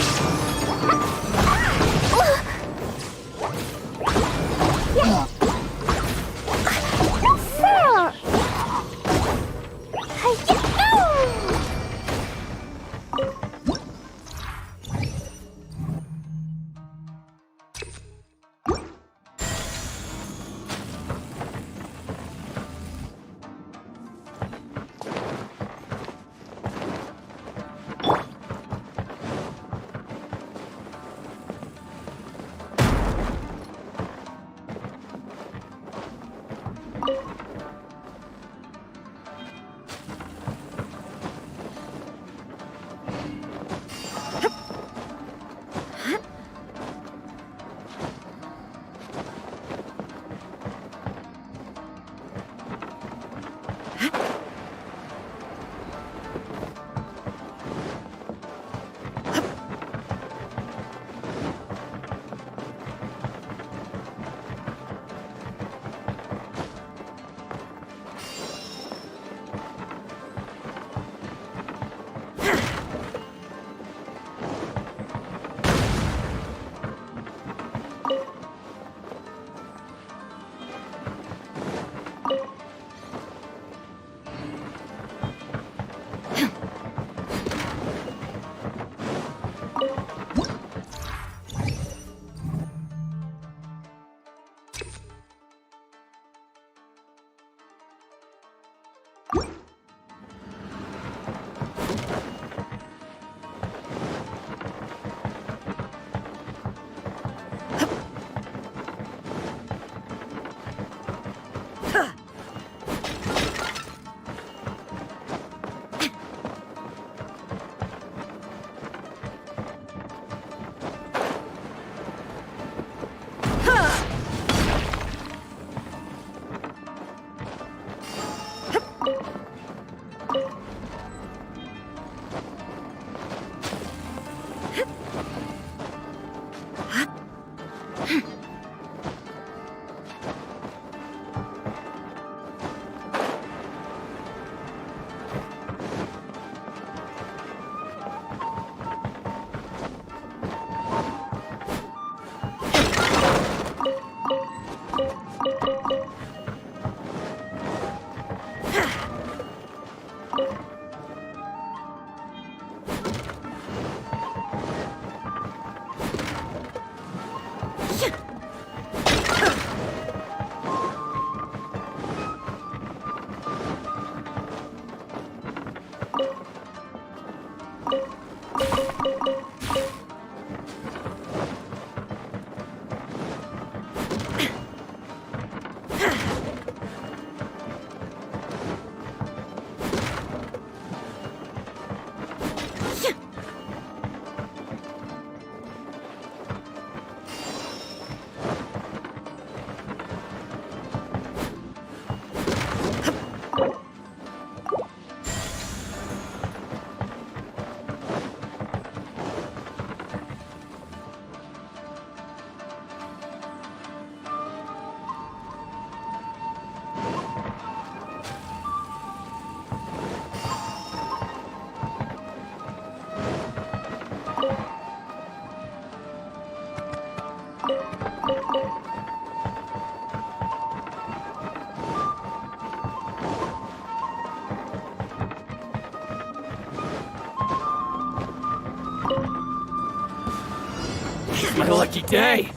lucky day!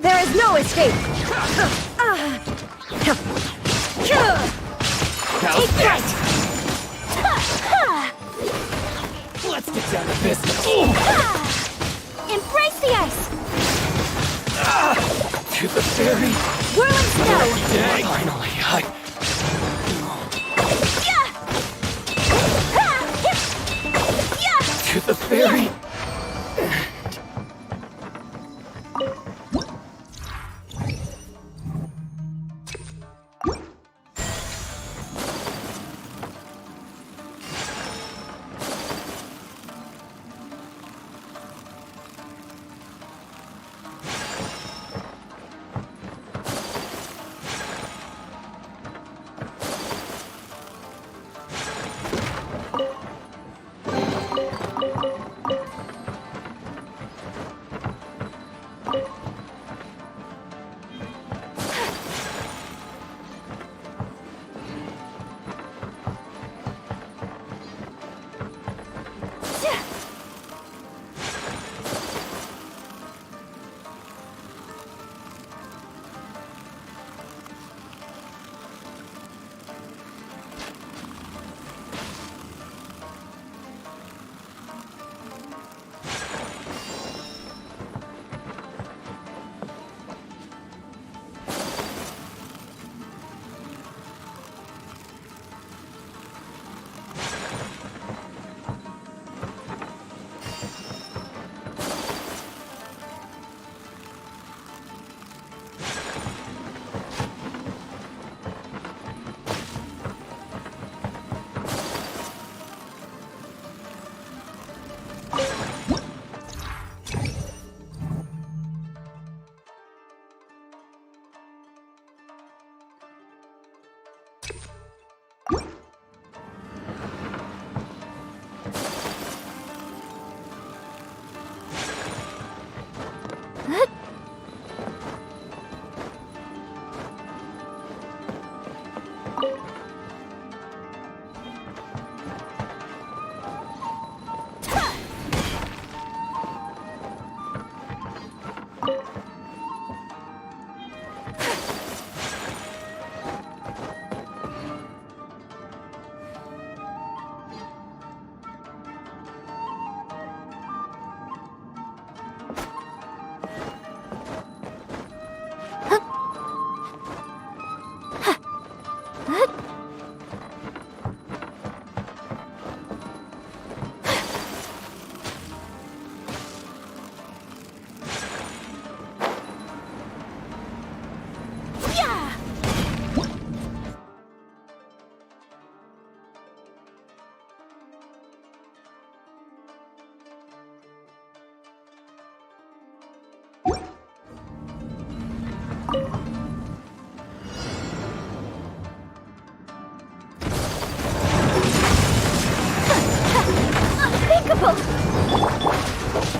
There is no escape! Take that! Let's get down to business. Embrace the ice! To the ferry! Whirling snow! Day. Finally, to the ferry!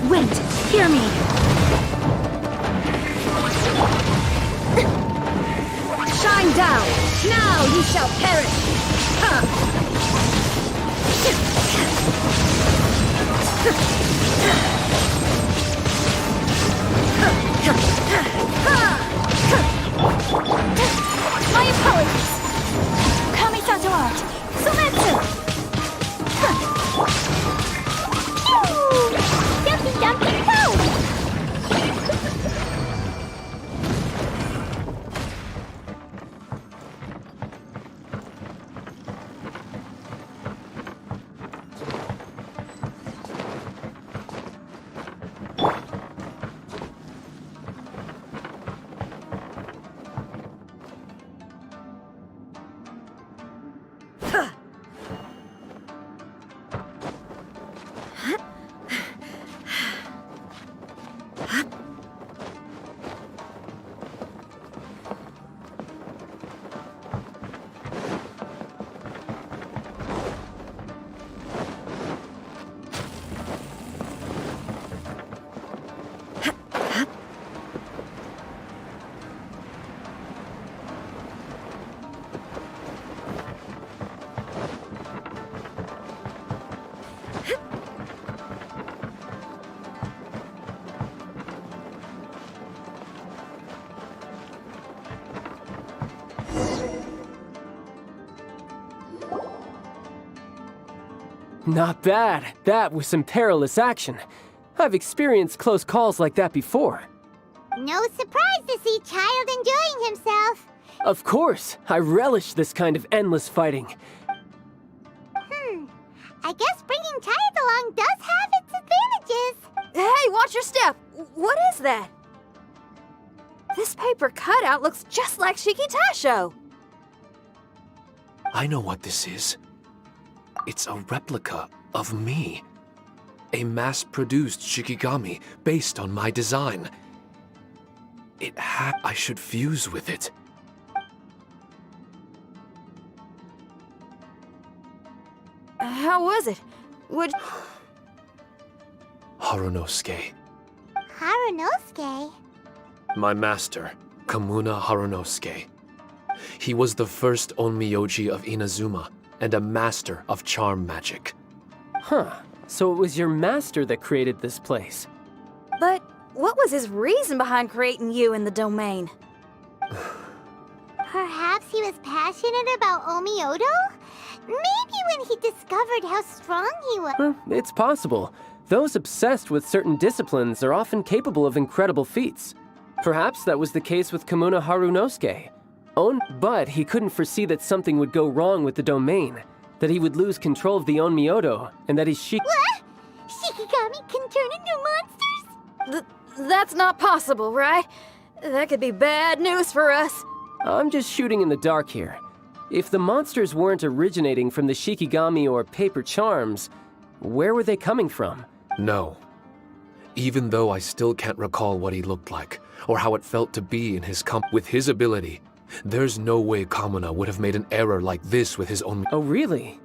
Wind, hear me! Shine down! Now you shall perish! My apologies! Kami-sato art! Sumetsu! Yumpy dumpy poo! Not bad. That was some perilous action. I've experienced close calls like that before. No surprise to see Child enjoying himself. Of course, I relish this kind of endless fighting. I guess bringing Child along does have its advantages. Hey, watch your step! What is that? This paper cutout looks just like Shiki Taisho. I know what this is. It's a replica of me. A mass-produced Shikigami based on my design. I should fuse with it. How was it? Harunosuke. Harunosuke? My master, Kamuna Harunosuke. He was the first Onmyoji of Inazuma and a master of charm magic. Huh. So it was your master that created this place. But what was his reason behind creating you in the domain? Perhaps he was passionate about Omiodo? Maybe when he discovered how strong he was. It's possible. Those obsessed with certain disciplines are often capable of incredible feats. Perhaps that was the case with Kamuna Harunosuke. But he couldn't foresee that something would go wrong with the domain, that he would lose control of the Onmyodo, and that his What? Shikigami can turn into monsters? That's not possible, right? That could be bad news for us. I'm just shooting in the dark here. If the monsters weren't originating from the Shikigami or paper charms, where were they coming from? No. Even though I still can't recall what he looked like, or how it felt to be in his with his ability, there's no way Kamuna would have made an error like this with his own— Oh, really?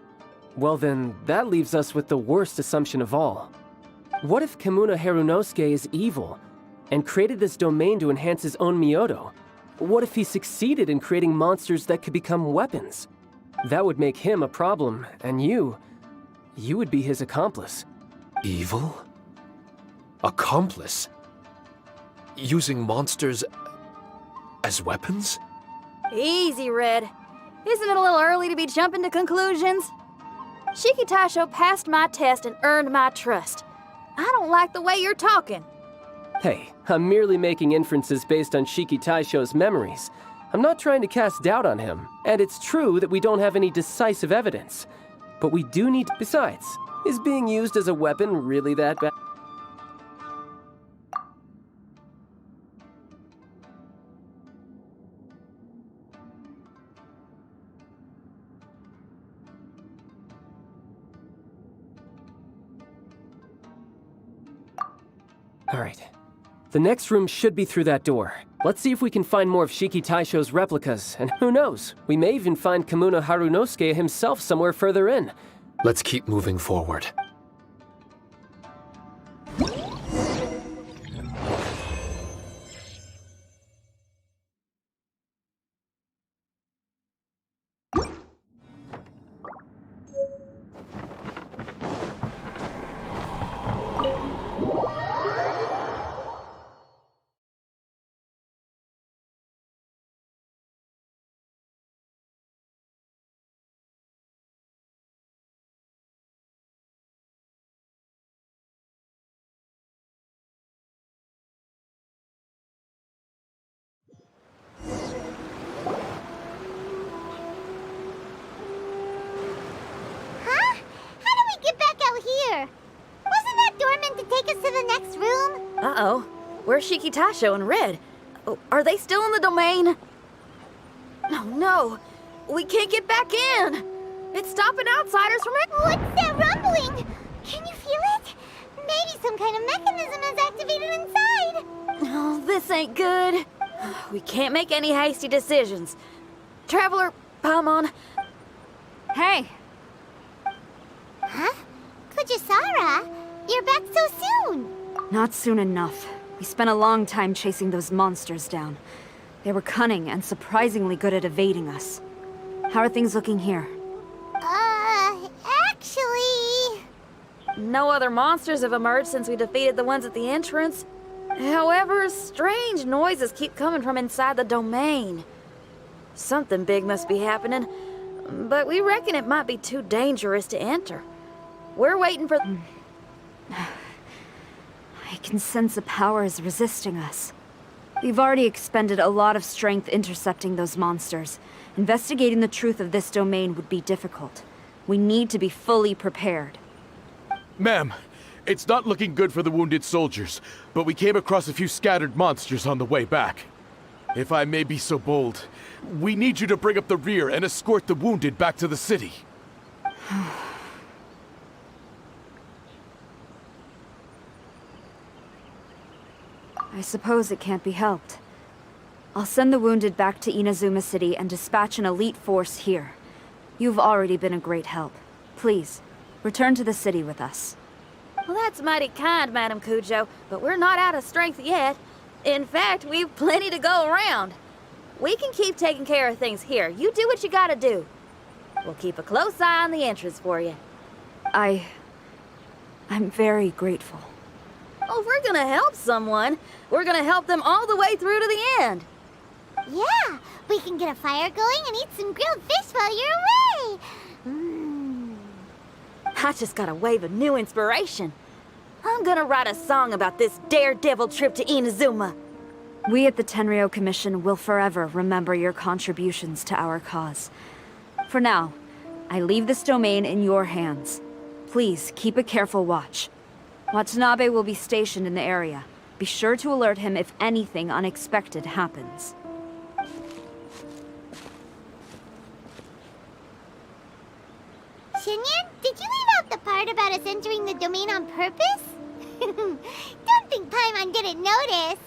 Well then, that leaves us with the worst assumption of all. What if Kamuna Harunosuke is evil, and created this domain to enhance his own Myoto? What if he succeeded in creating monsters that could become weapons? That would make him a problem, and you would be his accomplice. Evil? Accomplice? Using monsters as weapons? Easy, Red. Isn't it a little early to be jumping to conclusions? Shiki Taisho passed my test and earned my trust. I don't like the way you're talking. Hey, I'm merely making inferences based on Shiki Taisho's memories. I'm not trying to cast doubt on him, and it's true that we don't have any decisive evidence. But we do need— Besides, is being used as a weapon really that bad? All right. The next room should be through that door. Let's see if we can find more of Shiki Taisho's replicas, and who knows, we may even find Kamuna Harunosuke himself somewhere further in. Let's keep moving forward. Uh-oh. Where's Shiki Taisho and Red? Oh, are they still in the domain? Oh, no. We can't get back in. It's stopping outsiders from it. What's that rumbling? Can you feel it? Maybe some kind of mechanism is activated inside. Oh, this ain't good. We can't make any hasty decisions. Traveler, Paimon. Hey! Huh? Kujisara, you're back so soon. Not soon enough. We spent a long time chasing those monsters down. They were cunning and surprisingly good at evading us. How are things looking here? Actually... No other monsters have emerged since we defeated the ones at the entrance. However, strange noises keep coming from inside the domain. Something big must be happening, but we reckon it might be too dangerous to enter. We're waiting for... I can sense a power is resisting us. We've already expended a lot of strength intercepting those monsters. Investigating the truth of this domain would be difficult. We need to be fully prepared. Ma'am, it's not looking good for the wounded soldiers, but we came across a few scattered monsters on the way back. If I may be so bold, we need you to bring up the rear and escort the wounded back to the city. I suppose it can't be helped. I'll send the wounded back to Inazuma City and dispatch an elite force here. You've already been a great help. Please, return to the city with us. Well, that's mighty kind, Madam Cujo, but we're not out of strength yet. In fact, we've plenty to go around. We can keep taking care of things here. You do what you gotta do. We'll keep a close eye on the entrance for you. I'm very grateful. Oh, if we're gonna help someone, we're gonna help them all the way through to the end. Yeah, we can get a fire going and eat some grilled fish while you're away. I just got a wave of new inspiration. I'm gonna write a song about this daredevil trip to Inazuma. We at the Tenryou Commission will forever remember your contributions to our cause. For now, I leave this domain in your hands. Please keep a careful watch. Watanabe will be stationed in the area. Be sure to alert him if anything unexpected happens. Shinyan, did you leave out the part about us entering the domain on purpose? Don't think Paimon didn't notice.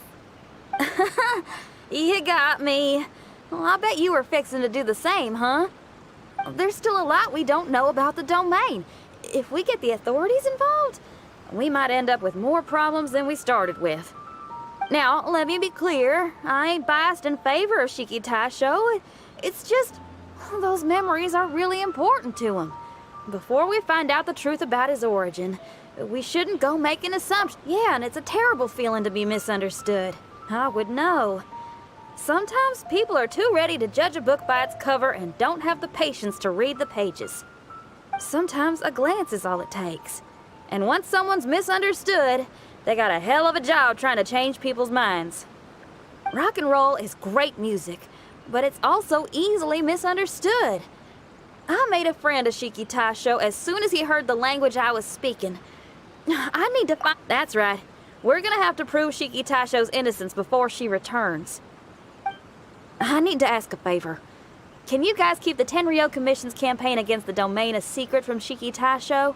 You got me. Well, I bet you were fixing to do the same, huh? There's still a lot we don't know about the domain. If we get the authorities involved, we might end up with more problems than we started with. Now, let me be clear. I ain't biased in favor of Shiki Taisho. It's just, those memories are really important to him. Before we find out the truth about his origin, we shouldn't go making assumptions. Yeah, and it's a terrible feeling to be misunderstood. I would know. Sometimes people are too ready to judge a book by its cover and don't have the patience to read the pages. Sometimes a glance is all it takes. And once someone's misunderstood, they got a hell of a job trying to change people's minds. Rock and roll is great music, but it's also easily misunderstood. I made a friend of Shiki Taisho as soon as he heard the language I was speaking. I need to find... That's right. We're gonna have to prove Shiki Taisho's innocence before she returns. I need to ask a favor. Can you guys keep the Tenryou Commission's campaign against the domain a secret from Shiki Taisho?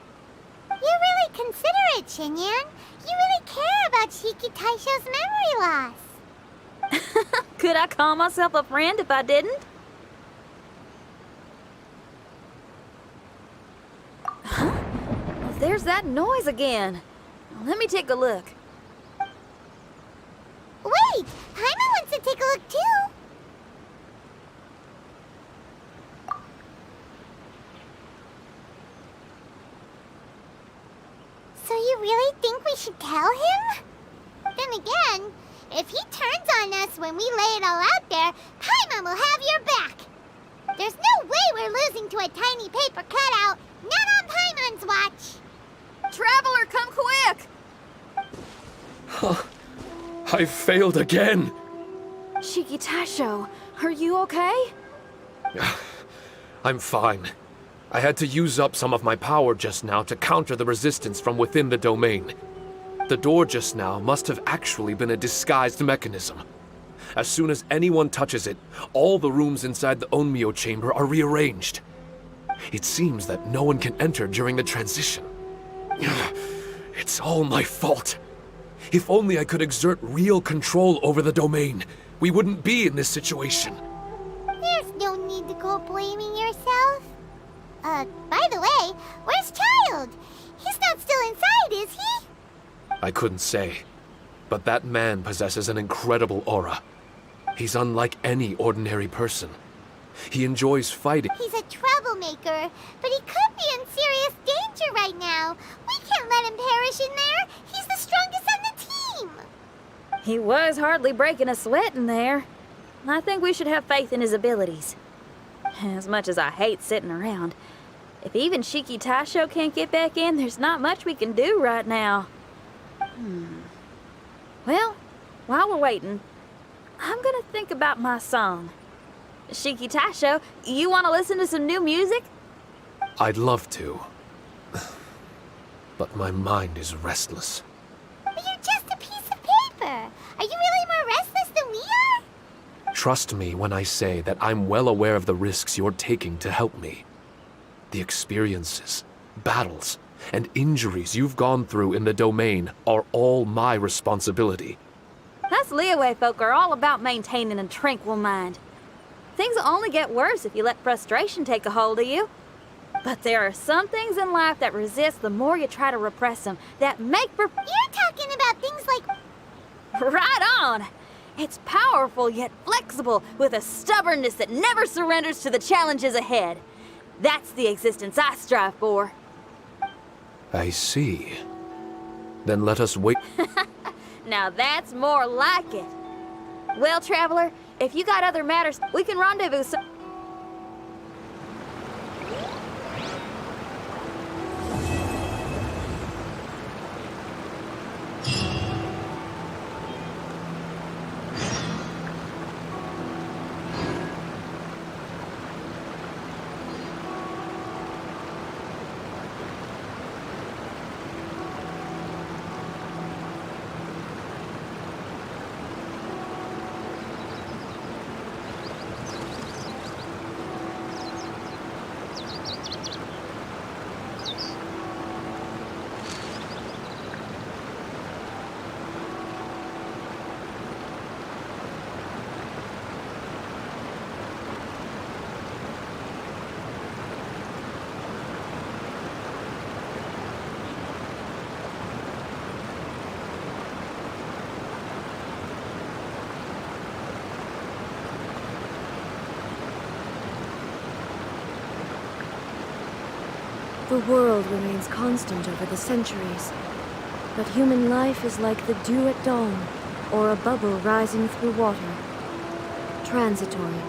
You're really considerate, Shinyan. You really care about Shiki Taisho's memory loss. Could I call myself a friend if I didn't? Huh? Well, there's that noise again. Let me take a look. Wait! Paimon wants to take a look too! So you really think we should tell him? Then again, if he turns on us when we lay it all out there, Paimon will have your back! There's no way we're losing to a tiny paper cutout! Not on Paimon's watch! Traveler, come quick! I failed again. Shiki Taisho, are you okay? I'm fine. I had to use up some of my power just now to counter the resistance from within the domain. The door just now must have actually been a disguised mechanism. As soon as anyone touches it, all the rooms inside the Onmyo chamber are rearranged. It seems that no one can enter during the transition. It's all my fault. If only I could exert real control over the domain, we wouldn't be in this situation. There's no need to go blaming yourself. By the way, where's Child? He's not still inside, is he? I couldn't say, but that man possesses an incredible aura. He's unlike any ordinary person. He enjoys fighting. He's a troublemaker, but he could be in serious danger right now. We can't let him perish in there. He's the strongest on the team. He was hardly breaking a sweat in there. I think we should have faith in his abilities. As much as I hate sitting around, If even Shiki Taisho can't get back in, there's not much we can do right now. Well, while we're waiting, I'm gonna think about my song. Shiki Taisho, you wanna listen to some new music? I'd love to. But my mind is restless. But you're just a piece of paper. Are you really more restless than we are? Trust me when I say that I'm well aware of the risks you're taking to help me. The experiences, battles, and injuries you've gone through in the domain are all my responsibility. Us Liyue folk are all about maintaining a tranquil mind. Things will only get worse if you let frustration take a hold of you. But there are some things in life that resist the more you try to repress them, that make for... You're talking about things like... Right on! It's powerful yet flexible, with a stubbornness that never surrenders to the challenges ahead. That's the existence I strive for. I see. Then let us wait. Now that's more like it. Well, Traveler, if you got other matters, we can rendezvous some... The world remains constant over the centuries, but human life is like the dew at dawn, or a bubble rising through water. Transitory.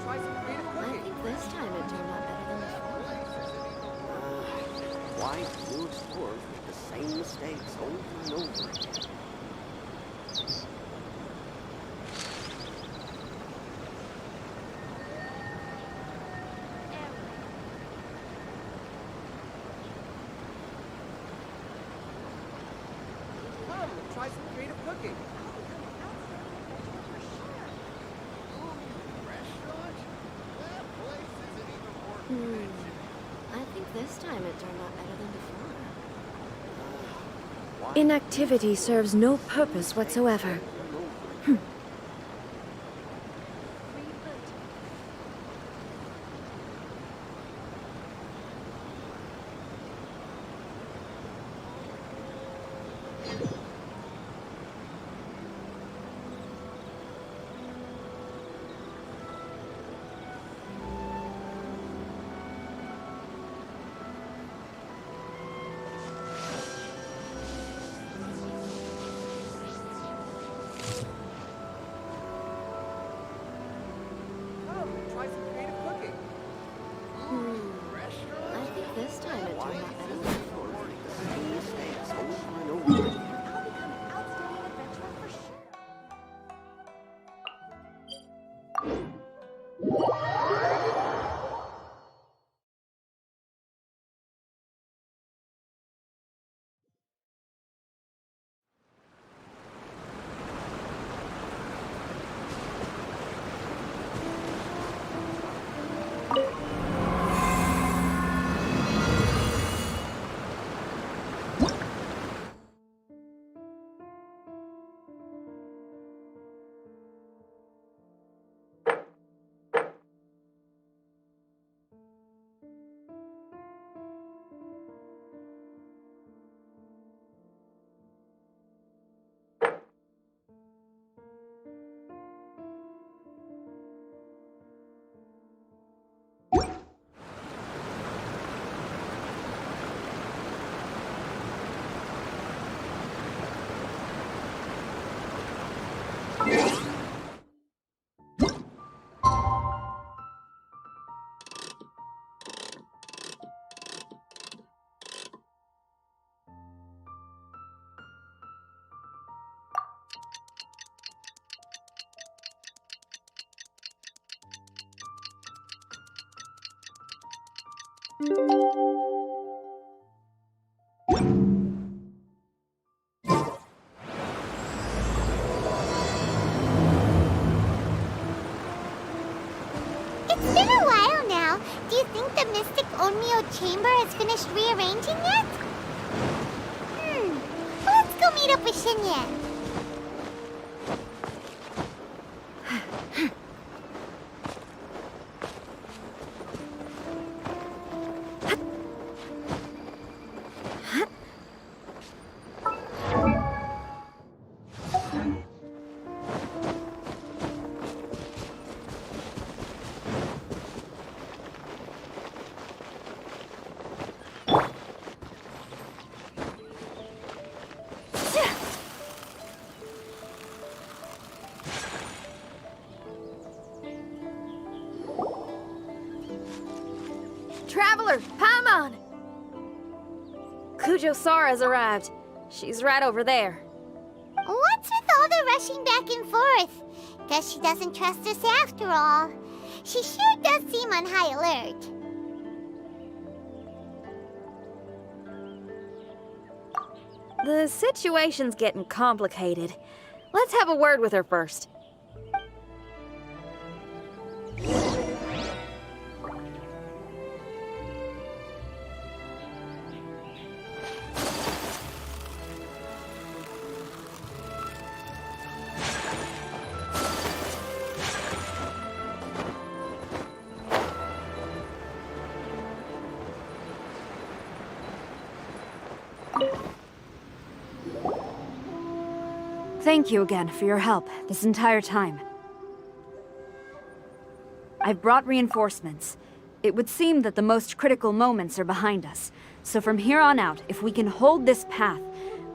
I think this time it turned out better than before. Why do new explorers make the same mistakes over and over again? Come, try some creative cooking. I think this time it turned out better than before. Inactivity serves no purpose whatsoever. Come, try some creative cooking. I think this time it turned out better than before. Same mistakes over and over again. I'll become an outstanding adventurer for sure. It's been a while now. Do you think the Mystic Onmyo Chamber has finished rearranging yet? Let's go meet up with Shinyan. Traveler, Paimon! Kujo-Sara has arrived. She's right over there. What's with all the rushing back and forth? Guess she doesn't trust us after all. She sure does seem on high alert. The situation's getting complicated. Let's have a word with her first. Thank you again for your help this entire time. I've brought reinforcements. It would seem that the most critical moments are behind us. So from here on out, if we can hold this path,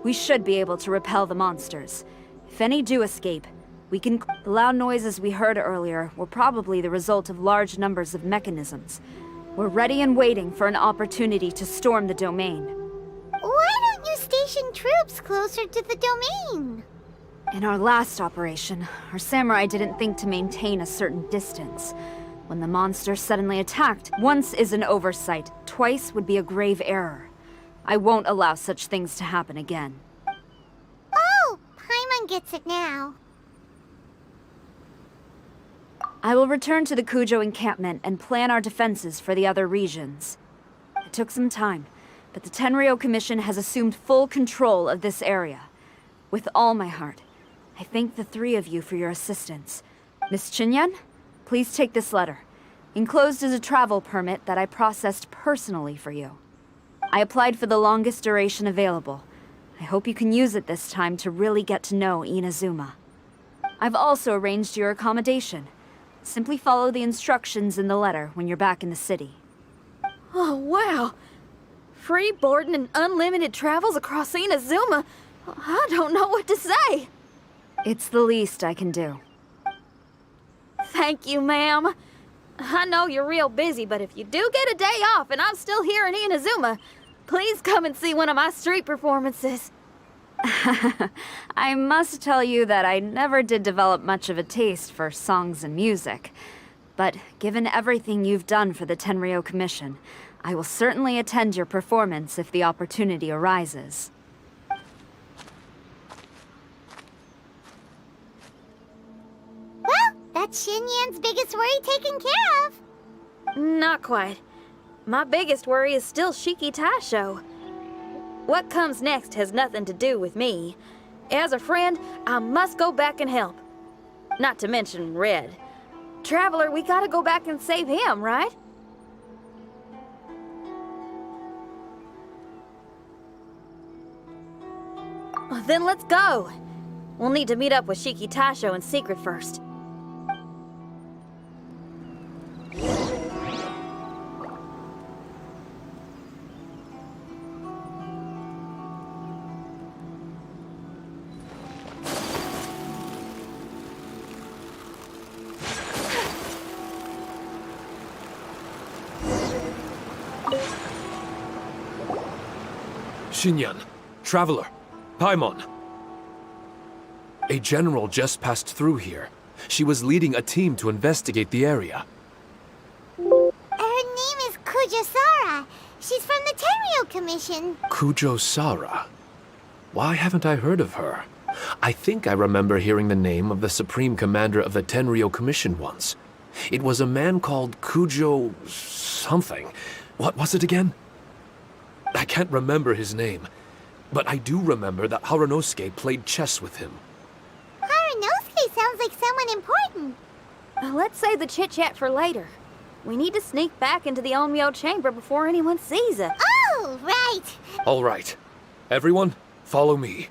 we should be able to repel the monsters. If any do escape, we can... The loud noises we heard earlier were probably the result of large numbers of mechanisms. We're ready and waiting for an opportunity to storm the domain. Why don't you station troops closer to the domain? In our last operation, our samurai didn't think to maintain a certain distance. When the monster suddenly attacked, once is an oversight, twice would be a grave error. I won't allow such things to happen again. Oh, Paimon gets it now. I will return to the Kujo encampment and plan our defenses for the other regions. It took some time, but the Tenryou Commission has assumed full control of this area. With all my heart, I thank the three of you for your assistance. Miss Chinyan, please take this letter. Enclosed is a travel permit that I processed personally for you. I applied for the longest duration available. I hope you can use it this time to really get to know Inazuma. I've also arranged your accommodation. Simply follow the instructions in the letter when you're back in the city. Oh, wow. Free boarding and unlimited travels across Inazuma. I don't know what to say. It's the least I can do. Thank you, ma'am. I know you're real busy, but if you do get a day off and I'm still here in Inazuma, please come and see one of my street performances. I must tell you that I never did develop much of a taste for songs and music. But given everything you've done for the Tenryou Commission, I will certainly attend your performance if the opportunity arises. Well, that's Xinyan's biggest worry taken care of. Not quite. My biggest worry is still Shiki Taisho. What comes next has nothing to do with me. As a friend, I must go back and help. Not to mention Red. Traveler, we gotta go back and save him, right? Well, then let's go. We'll need to meet up with Shiki Taisho in secret first. Xinyan, Traveler, Paimon. A general just passed through here. She was leading a team to investigate the area. Her name is Kujasara. She's from the Tenryou Commission. Kujo Sara. Why haven't I heard of her? I think I remember hearing the name of the Supreme Commander of the Tenryou Commission once. It was a man called Kujo... something. What was it again? I can't remember his name, but I do remember that Harunosuke played chess with him. Harunosuke sounds like someone important. Let's save the chit-chat for later. We need to sneak back into the Onmyo chamber before anyone sees us. Oh, right. All right. Everyone, follow me.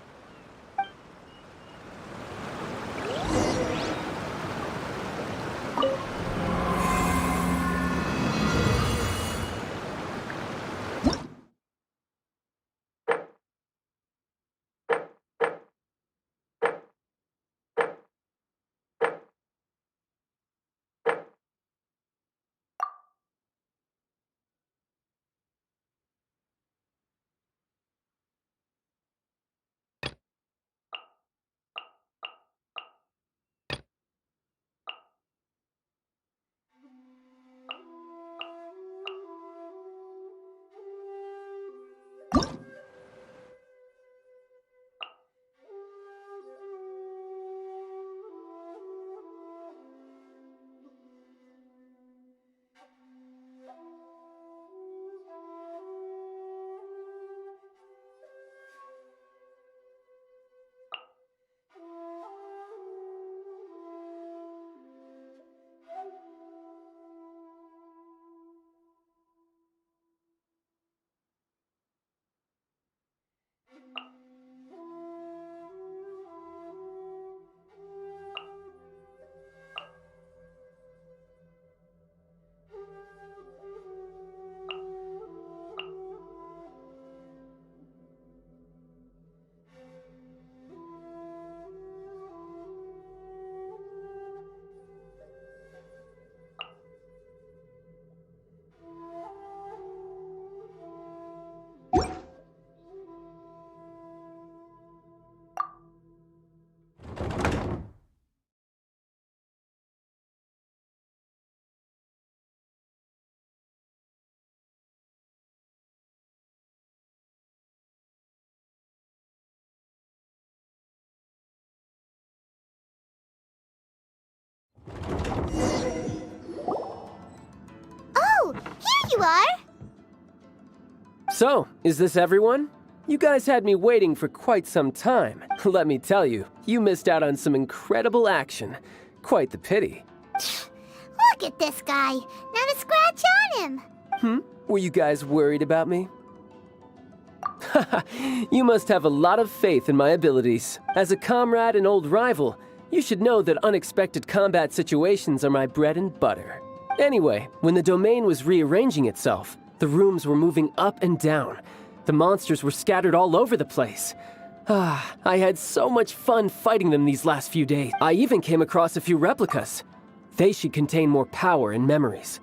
you are! So, is this everyone? You guys had me waiting for quite some time. Let me tell you, you missed out on some incredible action. Quite the pity. Look at this guy! Not a scratch on him! Were you guys worried about me? You must have a lot of faith in my abilities. As a comrade and old rival, you should know that unexpected combat situations are my bread and butter. Anyway, when the domain was rearranging itself, the rooms were moving up and down. The monsters were scattered all over the place. I had so much fun fighting them these last few days. I even came across a few replicas. They should contain more power and memories.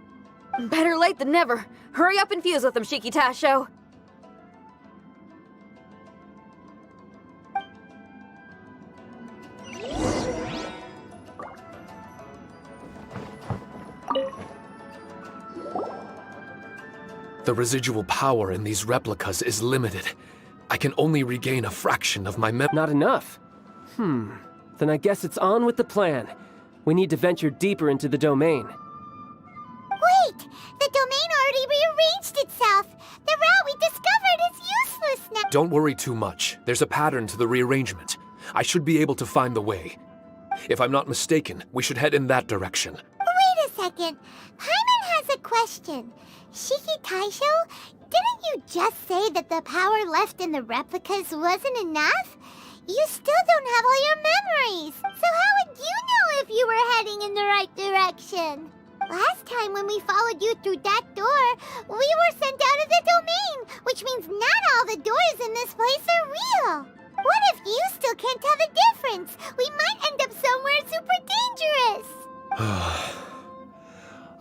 Better late than never. Hurry up and fuse with them, Shiki Taisho. The residual power in these replicas is limited. I can only regain a fraction of my Not enough? Then I guess it's on with the plan. We need to venture deeper into the domain. Wait! The domain already rearranged itself! The route we discovered is useless now! Don't worry too much. There's a pattern to the rearrangement. I should be able to find the way. If I'm not mistaken, we should head in that direction. Wait a second. Paimon has a question. Shiki Taisho, didn't you just say that the power left in the replicas wasn't enough? You still don't have all your memories. So how would you know if you were heading in the right direction? Last time when we followed you through that door, we were sent out of the domain, which means not all the doors in this place are real. What if you still can't tell the difference? We might end up somewhere super dangerous.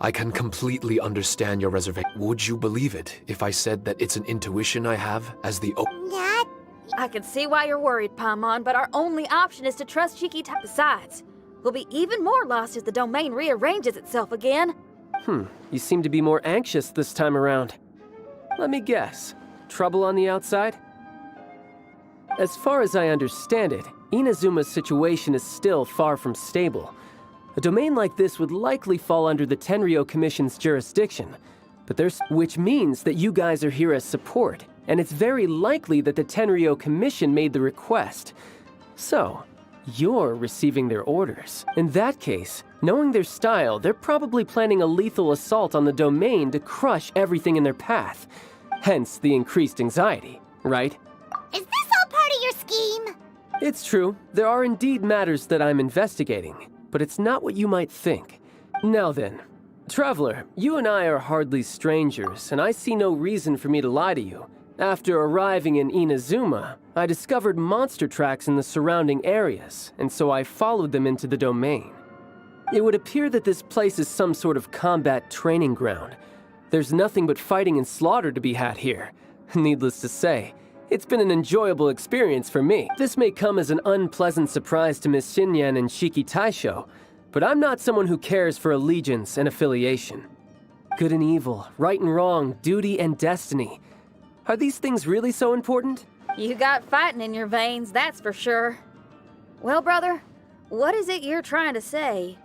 I can completely understand your reservation. Would you believe it if I said that it's an intuition I have as the Not. I can see why you're worried, Paimon, but our only option is to trust Shiki Taisho. Besides, we'll be even more lost if the domain rearranges itself again. You seem to be more anxious this time around. Let me guess. Trouble on the outside? As far as I understand it, Inazuma's situation is still far from stable. A domain like this would likely fall under the Tenryou Commission's jurisdiction, which means that you guys are here as support, and it's very likely that the Tenryou Commission made the request. So, you're receiving their orders. In that case, knowing their style, they're probably planning a lethal assault on the domain to crush everything in their path. Hence the increased anxiety, right? Is this all part of your scheme? It's true. There are indeed matters that I'm investigating, but it's not what you might think. Now then, Traveler, you and I are hardly strangers, and I see no reason for me to lie to you. After arriving in Inazuma, I discovered monster tracks in the surrounding areas, and so I followed them into the domain. It would appear that this place is some sort of combat training ground. There's nothing but fighting and slaughter to be had here. Needless to say, it's been an enjoyable experience for me. This may come as an unpleasant surprise to Miss Xinyan and Shiki Taisho, but I'm not someone who cares for allegiance and affiliation. Good and evil, right and wrong, duty and destiny. Are these things really so important? You got fighting in your veins, that's for sure. Well, brother, what is it you're trying to say?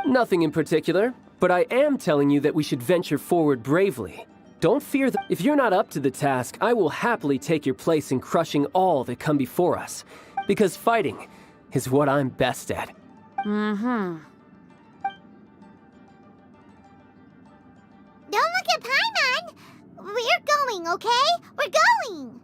Nothing in particular, but I am telling you that we should venture forward bravely. Don't fear that if you're not up to the task, I will happily take your place in crushing all that come before us. Because fighting is what I'm best at. Don't look at Paimon! We're going, okay? We're going!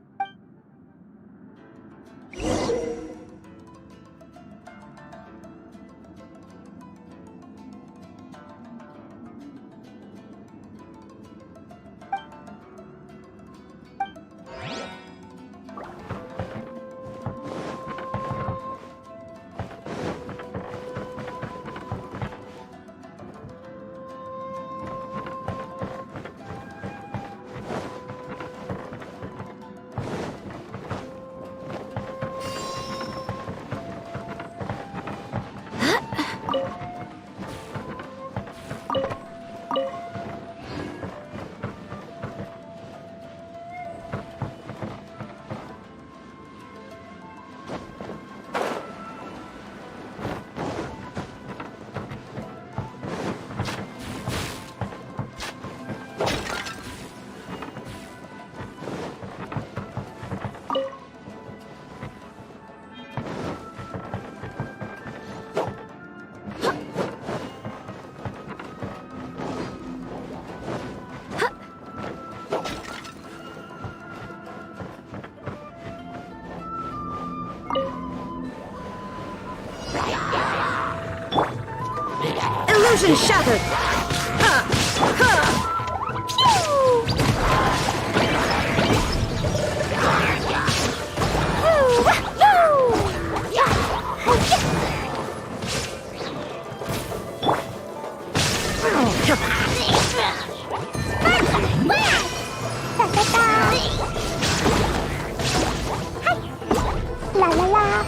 Dimension shattered! La la la.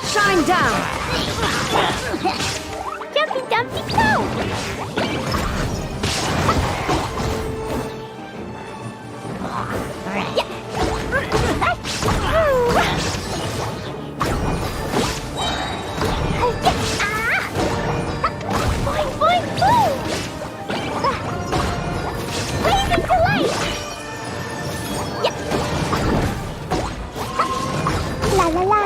Shine down! Jumpy Dumpy go! Boing, boing, boom! Blazing to light! La la la!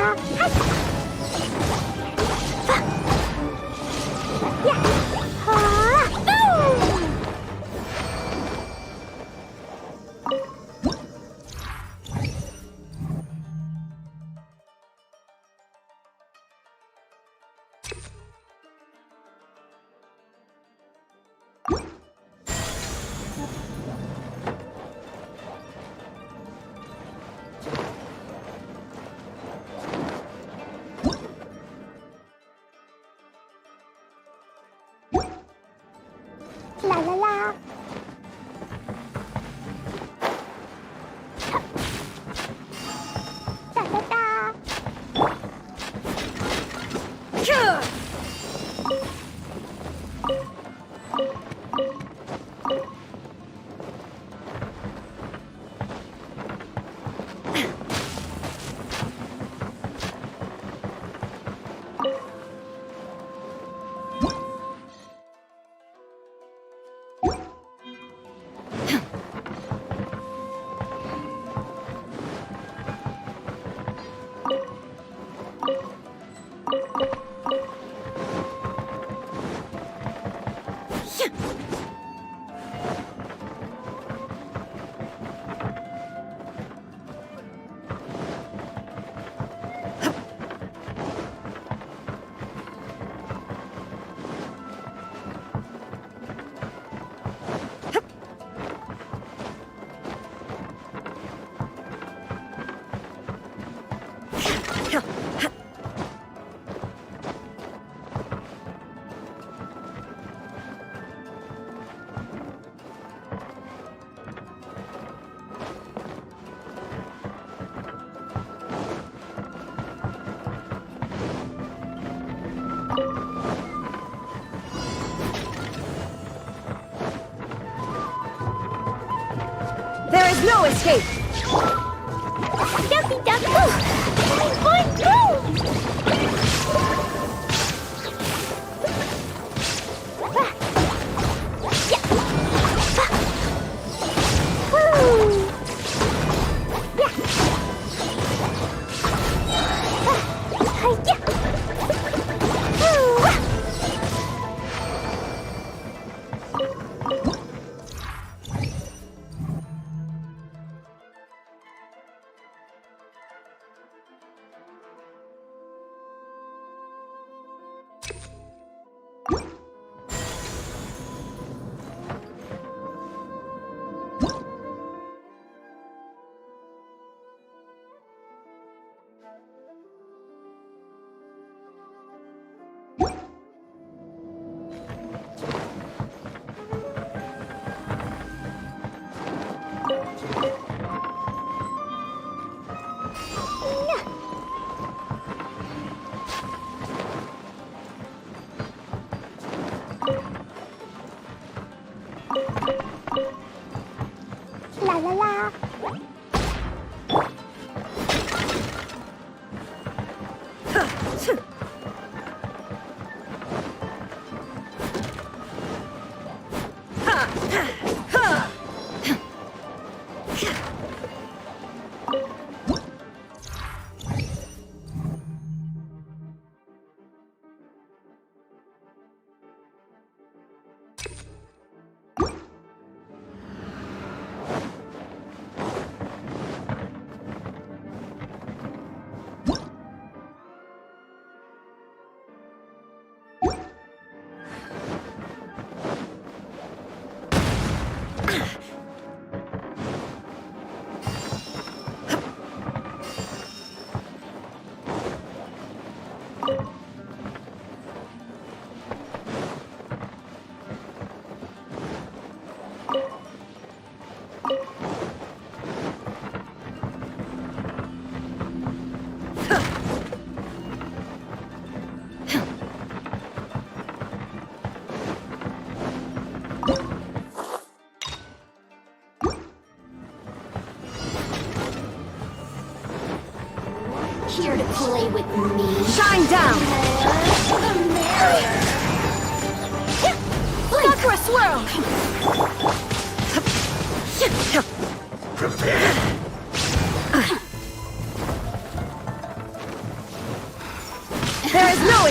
La la la. Da da da. There is no escape! Dumpy duck go! Boing, boing, boom!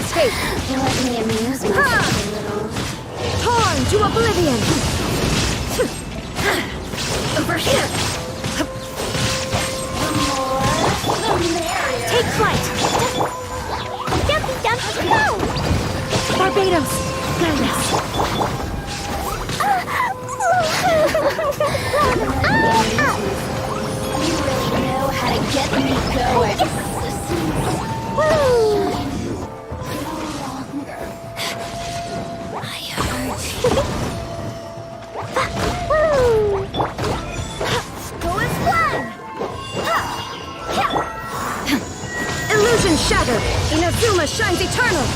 escape. Let me amuse myself a little. Torn to oblivion. Over here. The more, the merrier. Take flight. Dumpy, dumpy, go! Barbados, guide us. You really know how to get me going. Woo! I heard you. Woo! Go and fly! Illusion shattered. Inazuma shines eternal.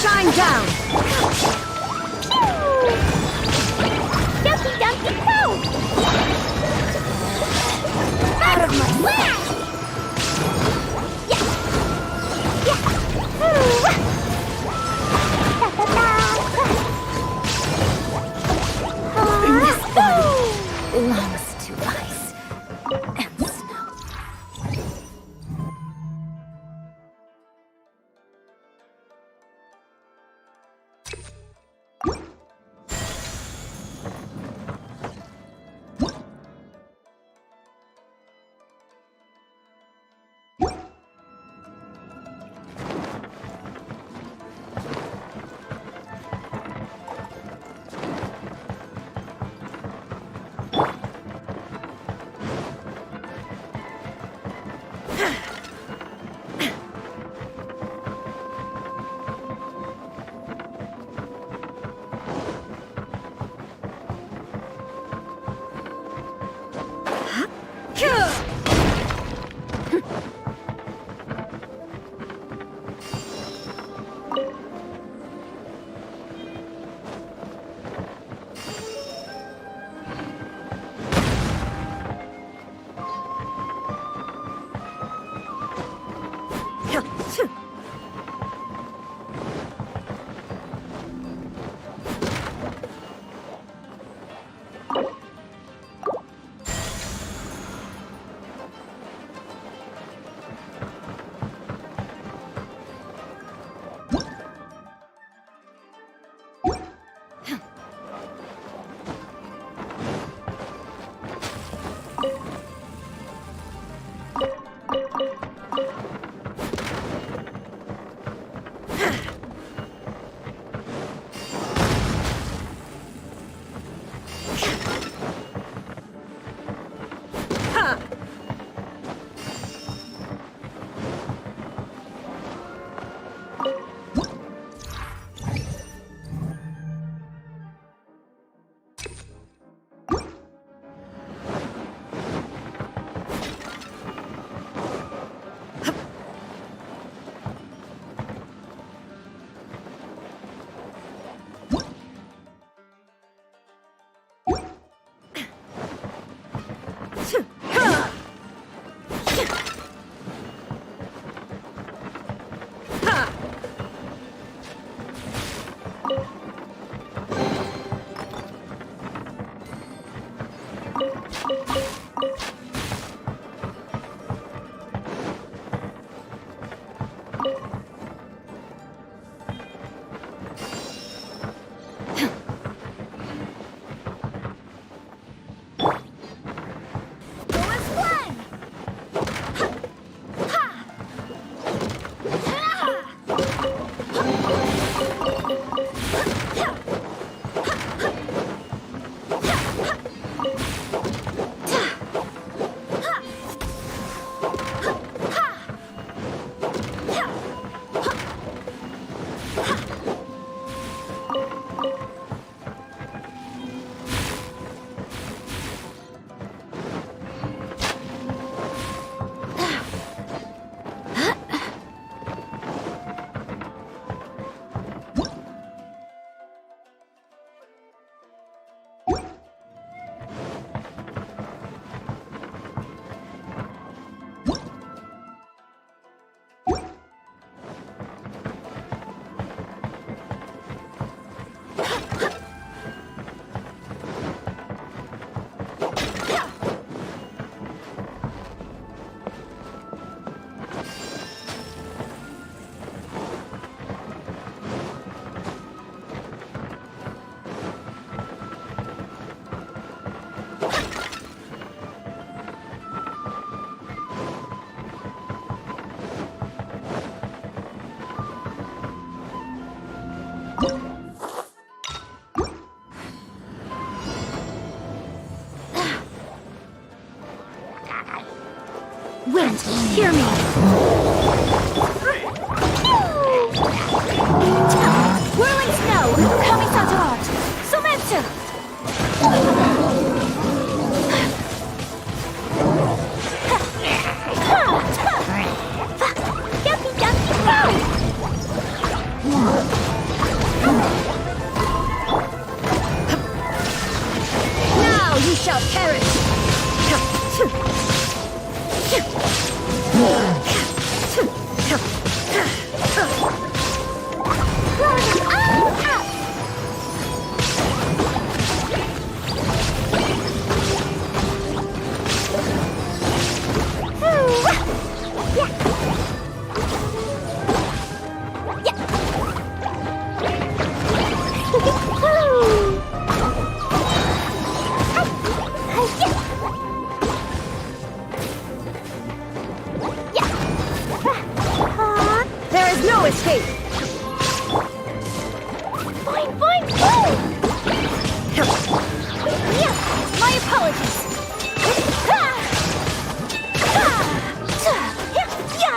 Shine down. Dumpy, dumpy, go! Out of my way! Yeah! Yeah! Ooh. Da, da, da. In this body belongs Wind, hear me! Whirling snow! Kamisato art! Sometsu! Jumpy, jumpy, go! Now you shall perish! There is no escape! Boing, boing, boing! My apologies! Jumpy, jumpy, go!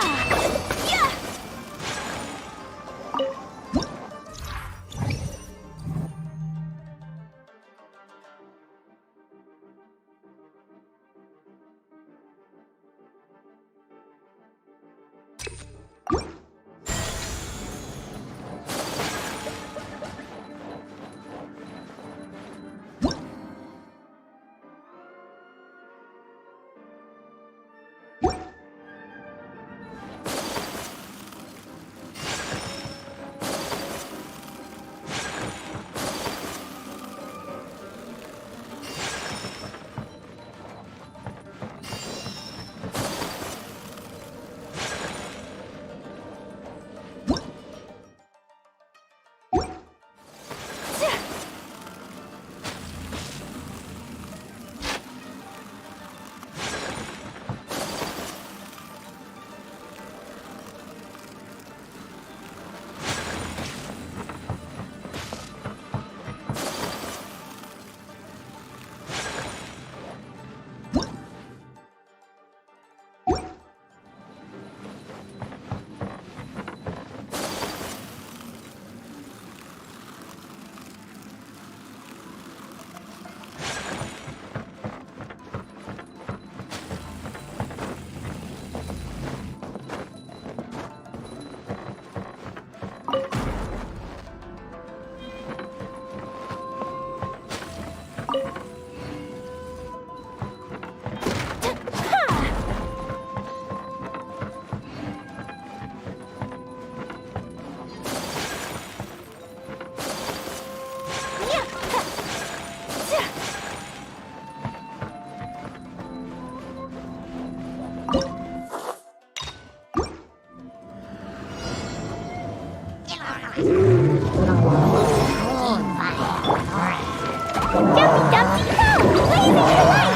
Blazing the light!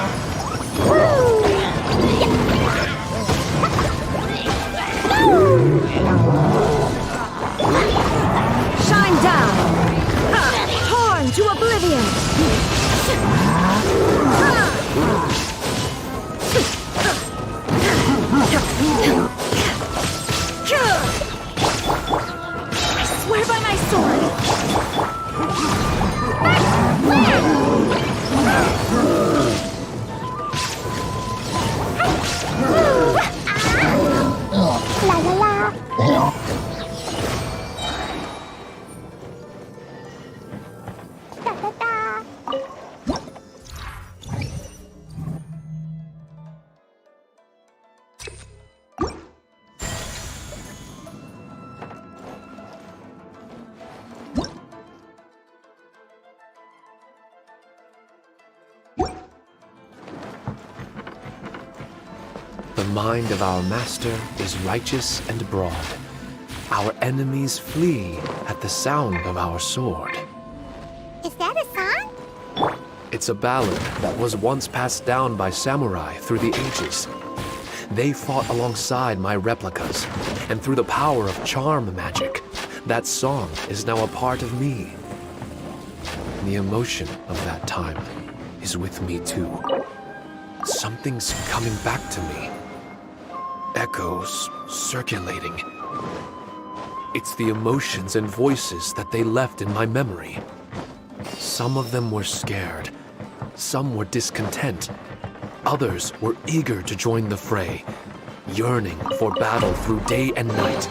Shine down! Torn to oblivion! I swear by my sword! La la la! Da da da! The mind of our master is righteous and broad. Our enemies flee at the sound of our sword. Is that a song? It's a ballad that was once passed down by samurai through the ages. They fought alongside my replicas, and through the power of charm magic, that song is now a part of me. The emotion of that time is with me too. Something's coming back to me. Echoes circulating. It's the emotions and voices that they left in my memory. Some of them were scared. Some were discontent. Others were eager to join the fray, yearning for battle through day and night.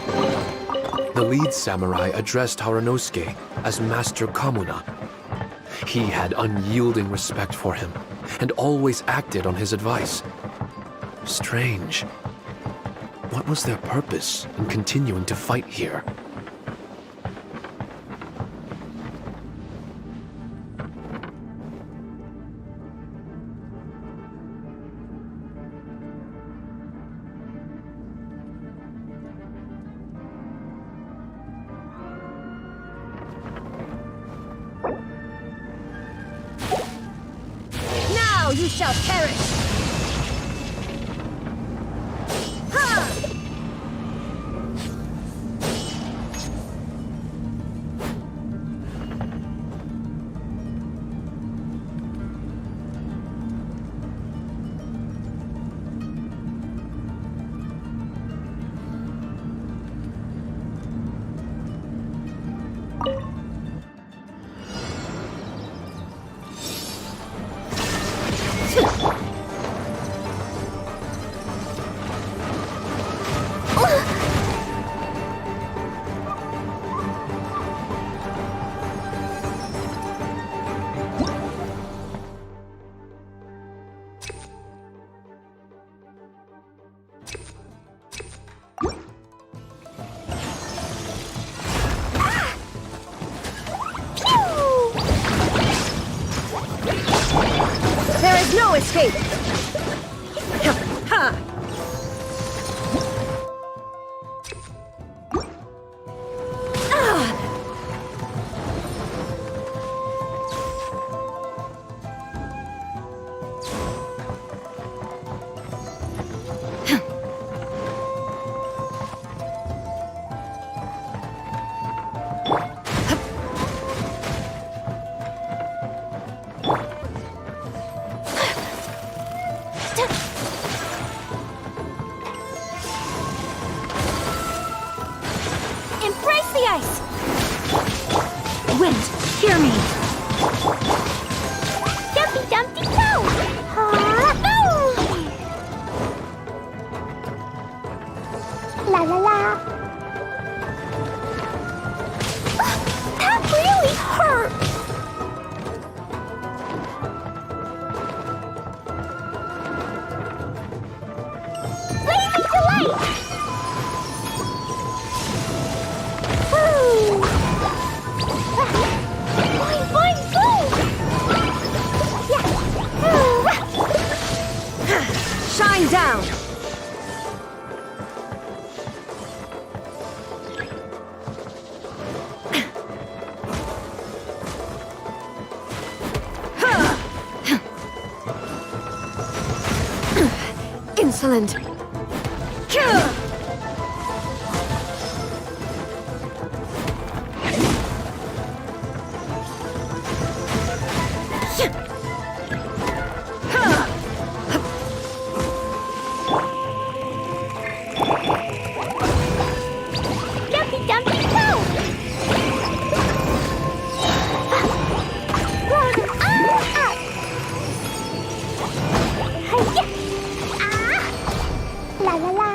The lead samurai addressed Haranosuke as Master Kamuna. He had unyielding respect for him, and always acted on his advice. Strange. What was their purpose in continuing to fight here? Now you shall perish! There is no escape! Ha! Embrace the ice! Wind, hear me! Dumpty Dumpty Go! La la la! That really hurt! Blazing delight! Boing, boing, boing! Shine down! Insolent! Dumpty Dumpty Go! Up! Hi-ya! La la la!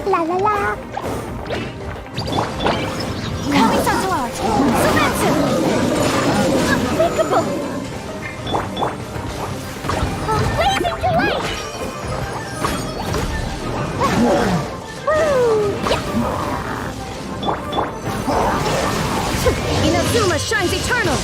La la la. Kami-san's large. Sumetsu! Unthinkable! Blazing delight! Inazuma shines eternal!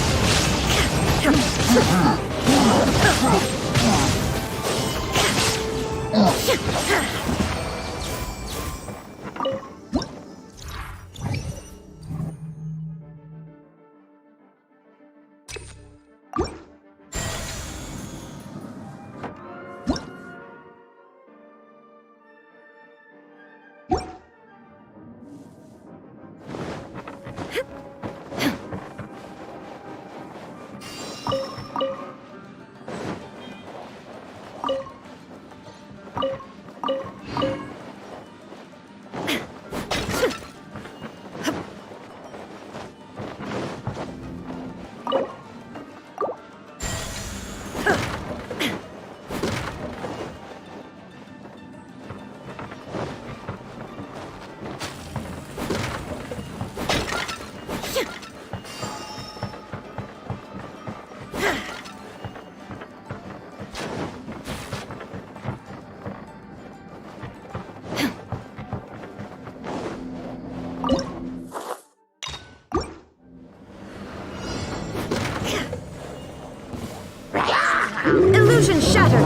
Illusion shattered!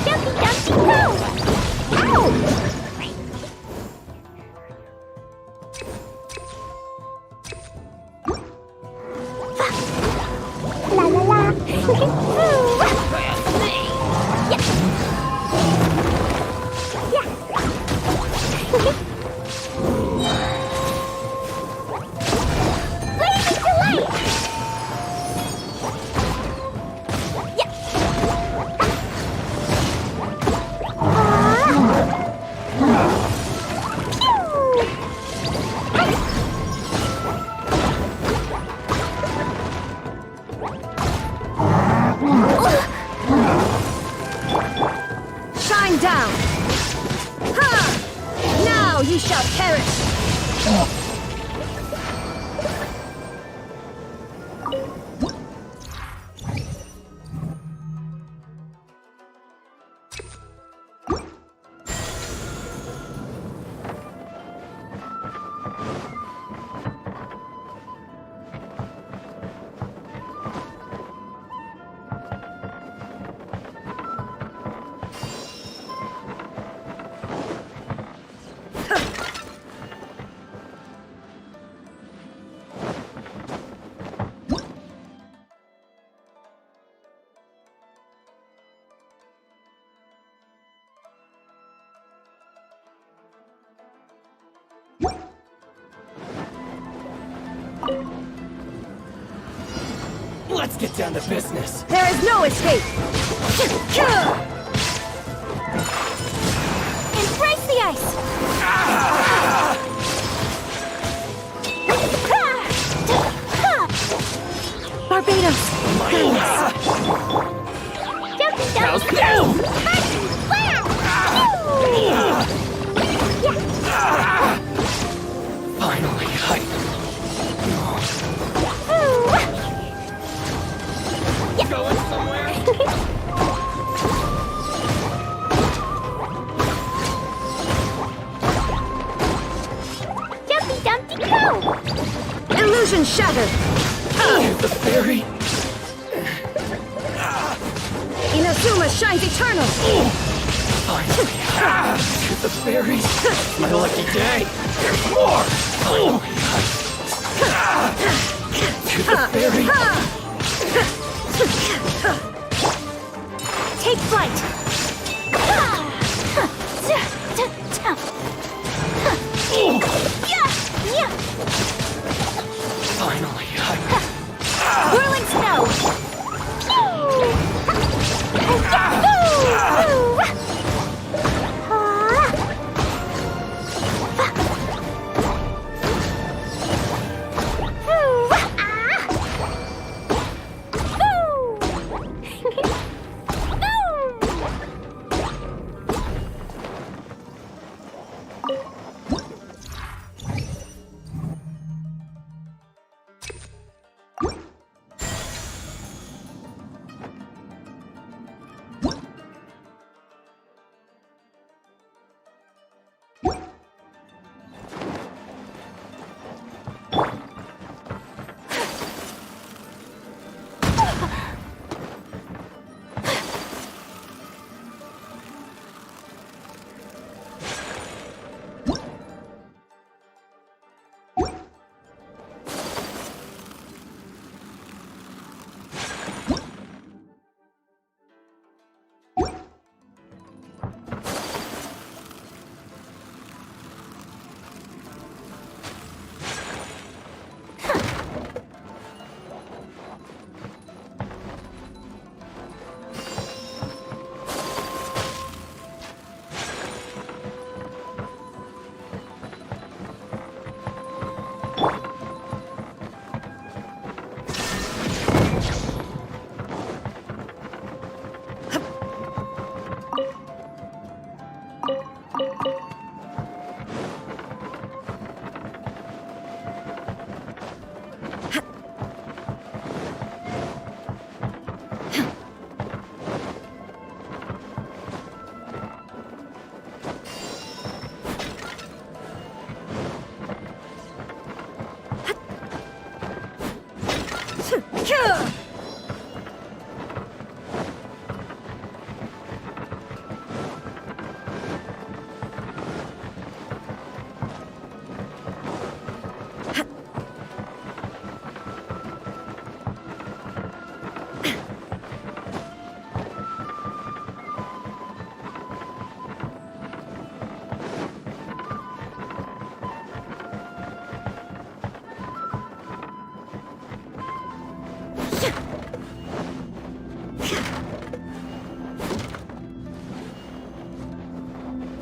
Dumpty Dumpty go! Ow! La la la. Blazing delight! Shine down! Ha! Now you shall perish! Let's get down to business. There is no escape! Embrace the ice! Barbados! Dumpty Dumpty go! Finally, Going somewhere? Dumpty Dumpty go! Illusion shattered! the fairy. Inazuma shines eternal! Finally, the fairies. My lucky day. There's more. Finally, to the fairy. Take flight! Finally, Whirling snow!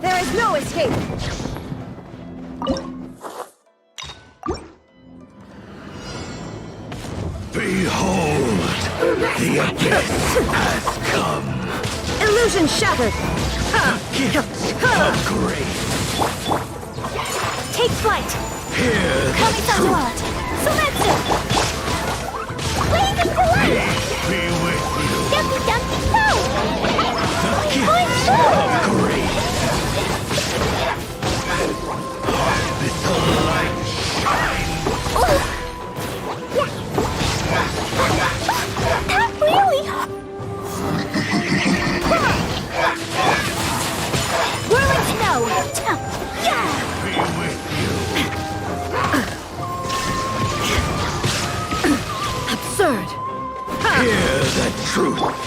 There is no escape! Behold, the abyss has come. Illusion shattered! Of grace. Take flight! Here, Kami-sanwa! Sumetsu! Blazing delight! be with you. Dumpy dumpy go! The gifts of grace. Let the light shine. That really... Whirling snow! Yeah! Be with you. Absurd! Hear the truth.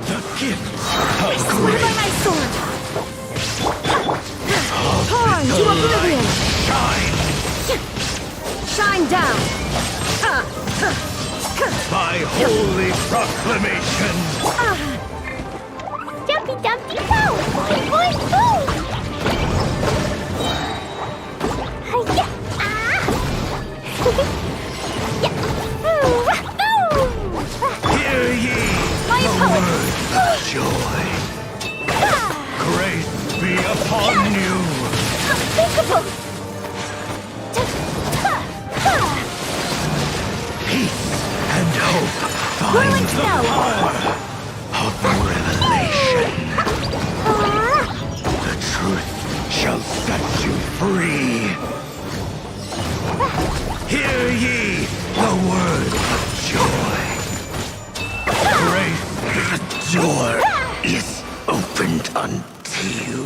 The gifts of Swear by grace. my sword! Torn to oblivion! Shine Shine down! by holy proclamation. Dumpy dumpy go! Boing boing boom! Yeah! Ah! Yeah! Ooh! Hear ye My the opponent! words of joy. Grace be upon you. Unthinkable! Peace and hope find Whirling the snow! power of revelation. The truth shall set you free. Hear ye the words of joy. Grace, the door is opened unto you.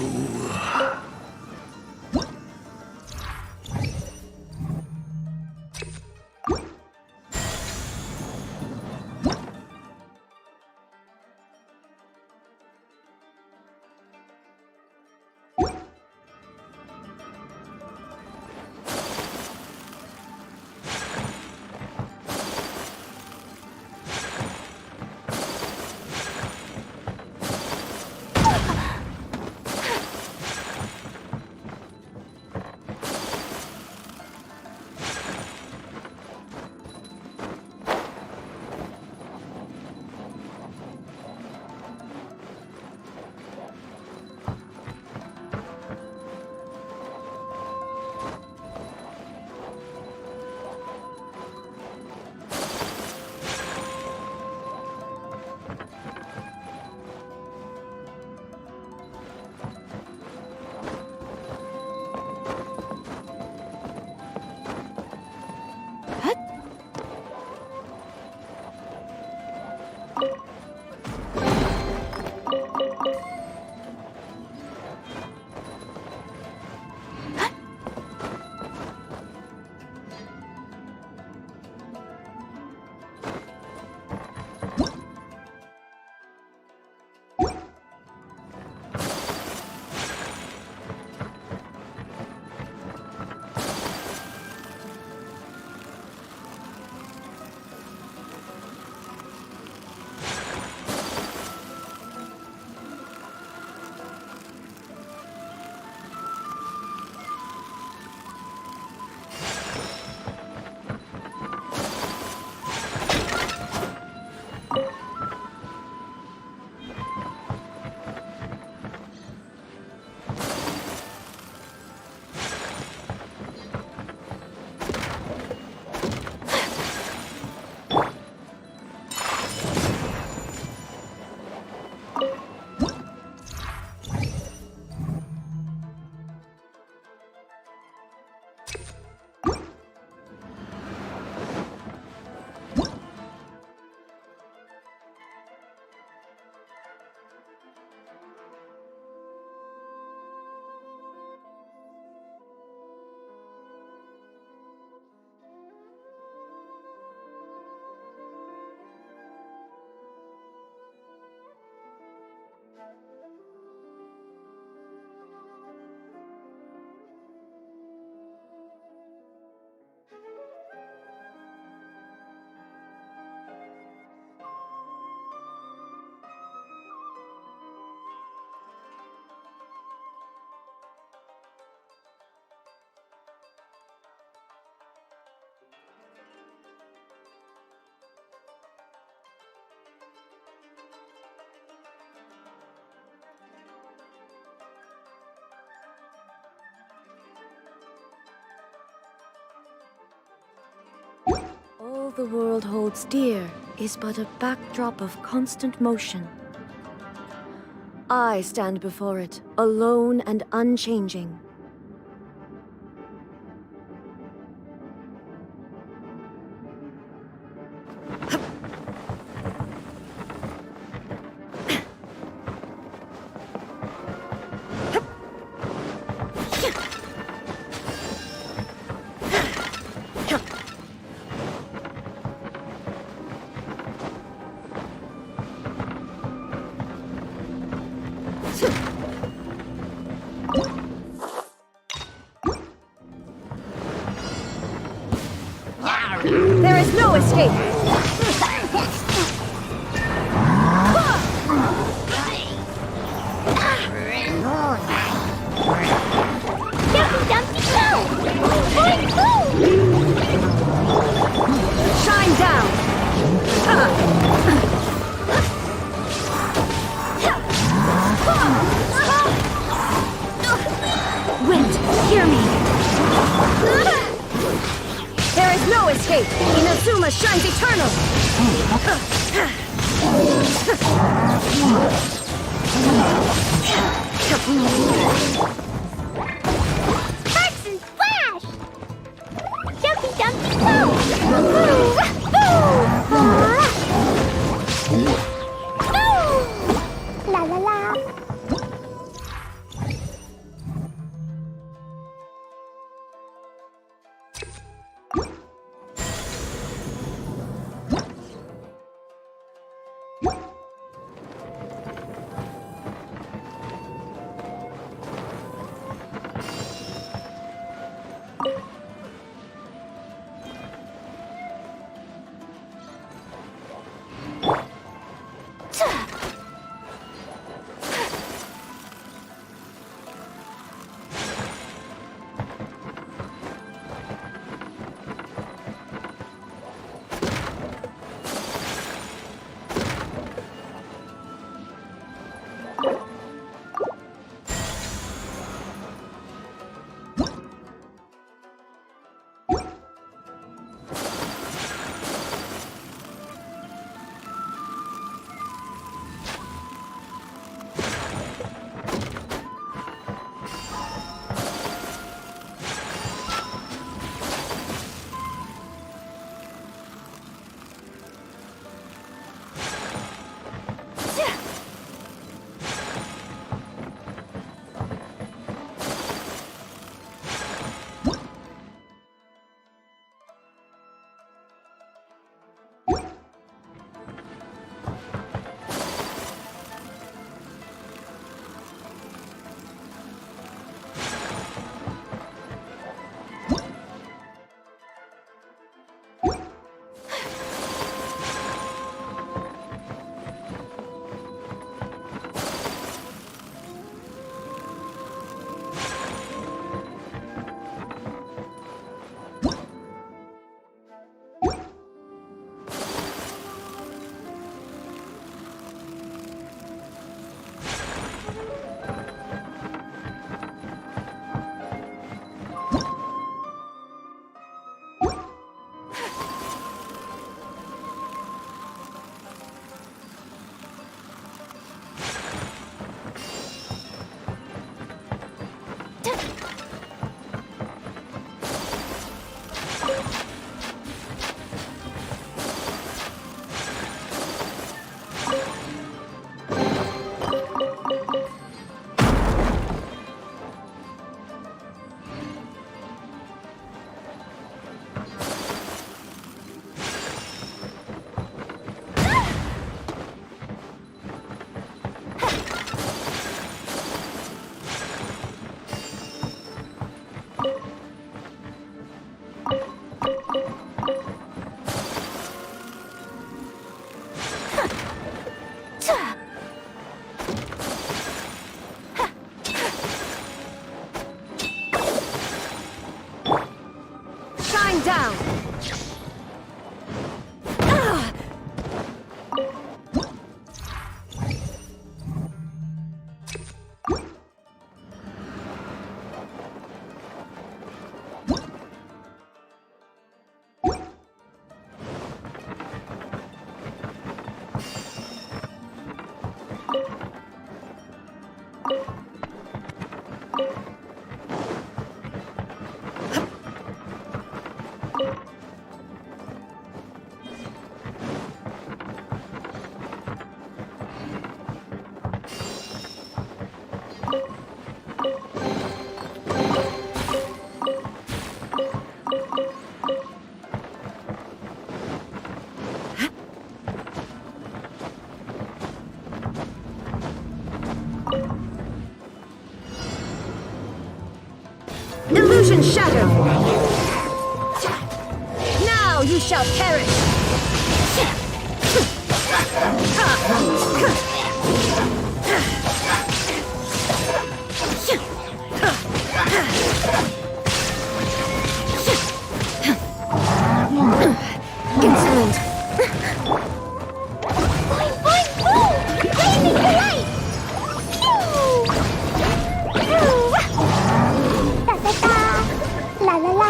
the world holds dear is but a backdrop of constant motion. I stand before it, alone and unchanging. There is no escape! Shine down! Wind, hear me! There is no escape! Inazuma shines eternal! Sparks and splash! Jumpy jumpy go! Boo! La la la! down! Illusion shattered! Now you shall perish! Insolent! Boing, boing, boom! Blazing delight! Pew! Pew! Da da da! La la la!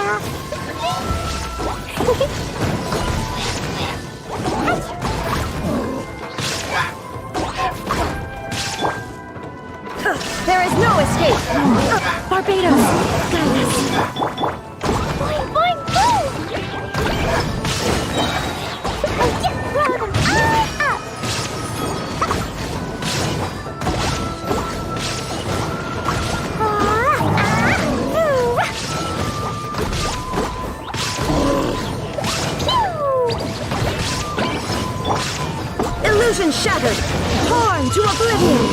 There is no escape! Barbados! Guide us! Boing, boing, boom! Just throw them all up! Illusion shattered! Torn to oblivion!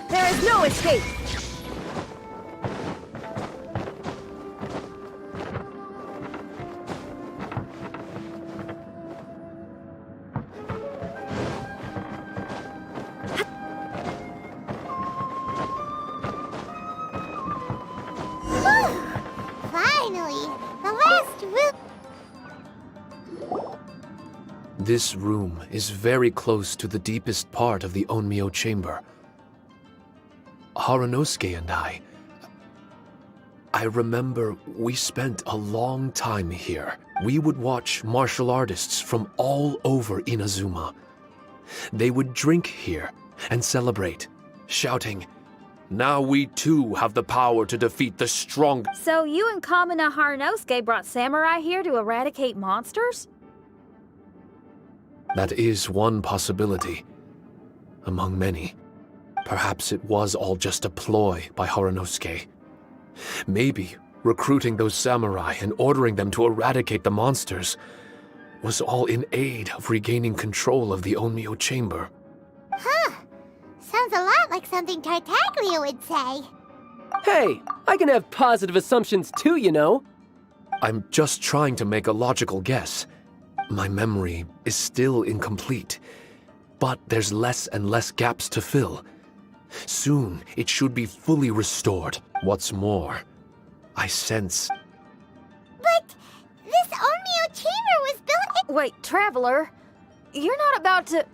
There is no escape! Finally, the last room. This room is very close to the deepest part of the Onmyo chamber. Harunosuke and I remember we spent a long time here. We would watch martial artists from all over Inazuma. They would drink here and celebrate, shouting, "Now we too have the power to defeat the strong." So you and Kamina Harunosuke brought samurai here to eradicate monsters? That is one possibility, among many. Perhaps it was all just a ploy by Harunosuke. Maybe recruiting those samurai and ordering them to eradicate the monsters was all in aid of regaining control of the Onmyo chamber. Huh. Sounds a lot like something Tartaglia would say. Hey, I can have positive assumptions too, you know. I'm just trying to make a logical guess. My memory is still incomplete, but there's less and less gaps to fill. Soon, it should be fully restored. What's more, I sense... But this Onmyo chamber was built in... Wait, Traveler, you're not about to...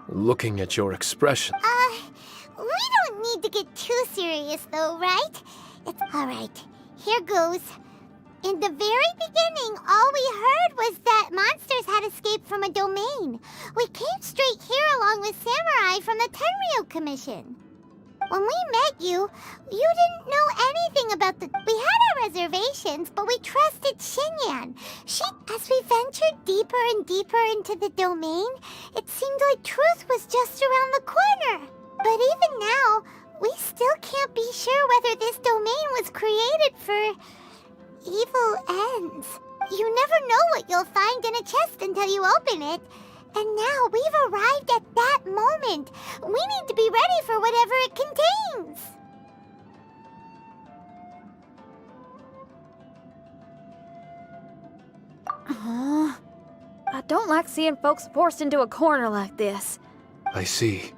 Looking at your expression... We don't need to get too serious though, right? It's alright. Here goes. In the very beginning, all we heard was that monsters had escaped from a domain. We came straight here along with samurai from the Tenryou Commission. When we met you, you didn't know anything about the... We had our reservations, but we trusted Xinyan. As we ventured deeper and deeper into the domain, it seemed like truth was just around the corner. But even now, we still can't be sure whether this domain was created for... evil ends. You never know what you'll find in a chest until you open it. And now we've arrived at that moment. We need to be ready for whatever it contains. I don't like seeing folks forced into a corner like this. I see.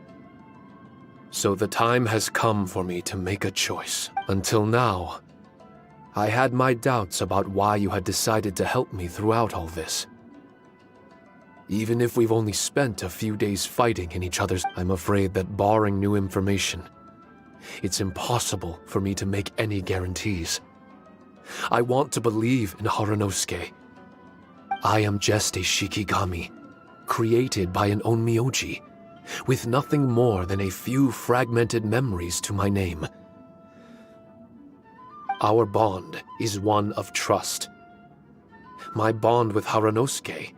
So the time has come for me to make a choice. Until now, I had my doubts about why you had decided to help me throughout all this. Even if we've only spent a few days fighting in each other's, I'm afraid that barring new information, it's impossible for me to make any guarantees. I want to believe in Harunosuke. I am just a Shikigami, created by an Onmyoji, with nothing more than a few fragmented memories to my name. Our bond is one of trust. My bond with Harunosuke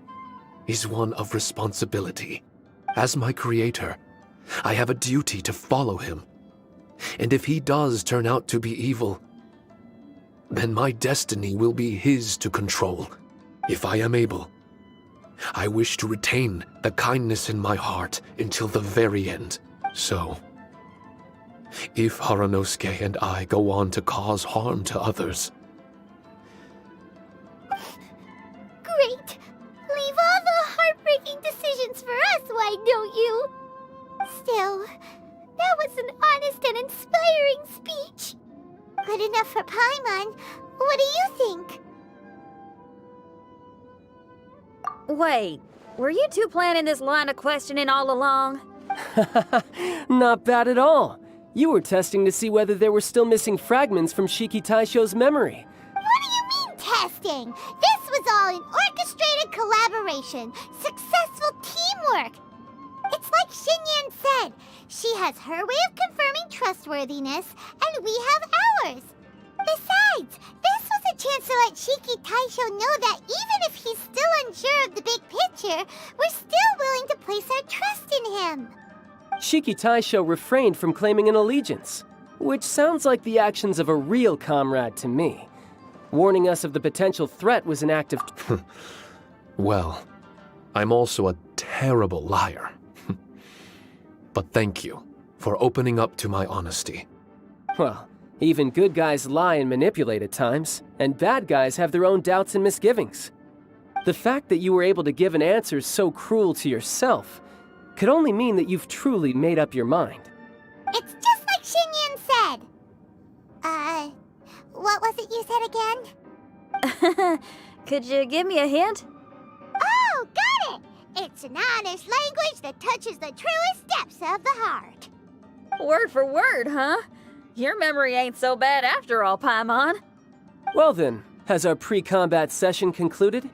is one of responsibility. As my creator, I have a duty to follow him. And if he does turn out to be evil, then my destiny will be his to control. If I am able, I wish to retain the kindness in my heart until the very end. So, if Harunosuke and I go on to cause harm to others... Great! Leave all the heartbreaking decisions for us, why don't you? Still, that was an honest and inspiring speech. Good enough for Paimon. What do you think? Wait, were you two planning this line of questioning all along? Not bad at all. You were testing to see whether there were still missing fragments from Shiki Taisho's memory. What do you mean, testing? This was all an orchestrated collaboration. Successful teamwork. It's like Xinyan said. She has her way of confirming trustworthiness, and we have ours. Besides, this was a chance to let Shiki Taisho know that even if he's still unsure of the big picture, we're still willing to place our trust in him. Shiki Taisho refrained from claiming an allegiance, which sounds like the actions of a real comrade to me. Warning us of the potential threat was an act of... Well, I'm also a terrible liar. But thank you for opening up to my honesty. Well, even good guys lie and manipulate at times, and bad guys have their own doubts and misgivings. The fact that you were able to give an answer so cruel to yourself could only mean that you've truly made up your mind. It's just like Xinyan said. What was it you said again? Could you give me a hint? Oh, got it! It's an honest language that touches the truest depths of the heart. Word for word, huh? Your memory ain't so bad after all, Paimon. Well then, has our pre-combat session concluded?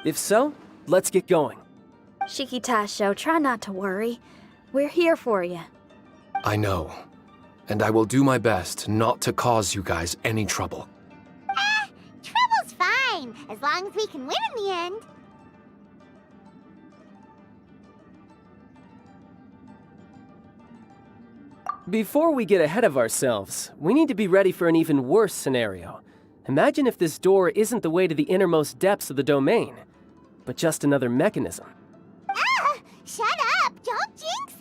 If so, let's get going. Shiki Taisho, try not to worry. We're here for you. I know, and I will do my best not to cause you guys any trouble. Trouble's fine, as long as we can win in the end. Before we get ahead of ourselves, we need to be ready for an even worse scenario. Imagine if this door isn't the way to the innermost depths of the domain, but just another mechanism. Shut up! Don't jinx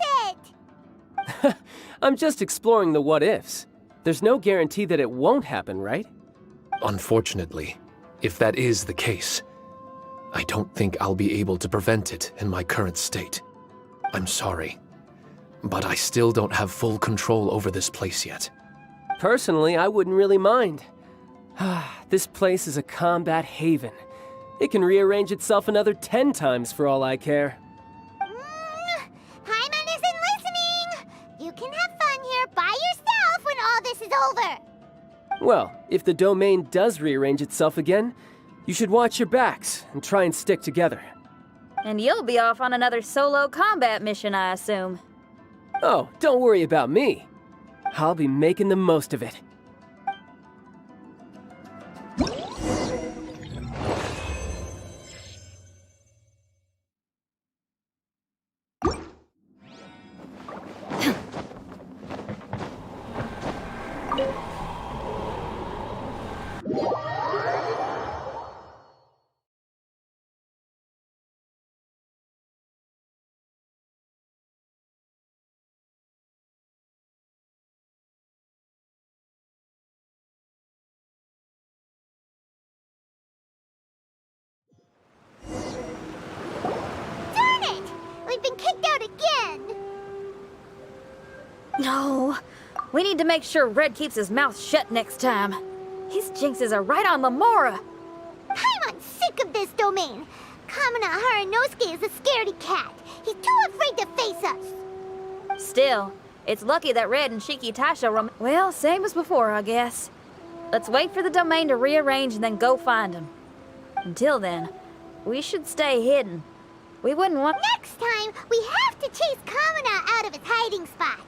it! I'm just exploring the what-ifs. There's no guarantee that it won't happen, right? Unfortunately, if that is the case, I don't think I'll be able to prevent it in my current state. I'm sorry, but I still don't have full control over this place yet. Personally, I wouldn't really mind. This place is a combat haven. It can rearrange itself another 10 times for all I care. Paimon isn't listening! You can have fun here by yourself when all this is over! Well, if the domain does rearrange itself again, you should watch your backs and try and stick together. And you'll be off on another solo combat mission, I assume. Oh, don't worry about me. I'll be making the most of it. Darn it! We've been kicked out again! No, we need to make sure Red keeps his mouth shut next time. His jinxes are right on Lamora. Paimon's sick of this domain! Kamina Harunosuke is a scaredy cat. He's too afraid to face us! Still, it's lucky that Red and Shiki Taisho well, same as before, I guess. Let's wait for the domain to rearrange and then go find him. Until then, we should stay hidden. We wouldn't want— Next time, we have to chase Kamina out of his hiding spot.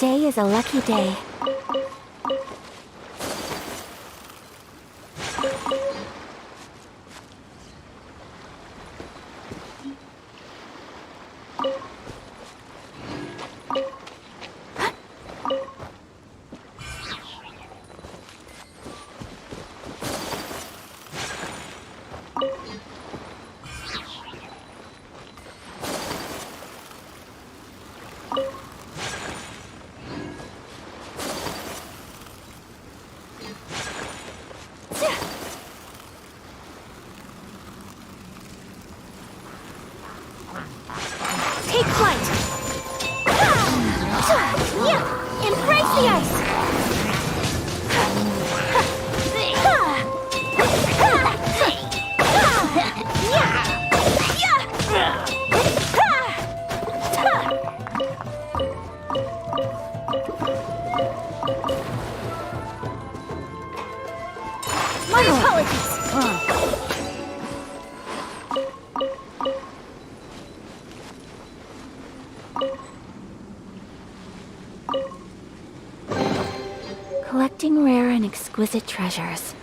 Today is a lucky day. Take flight! Yeah! Embrace the ice! My apologies! Collecting rare and exquisite treasures.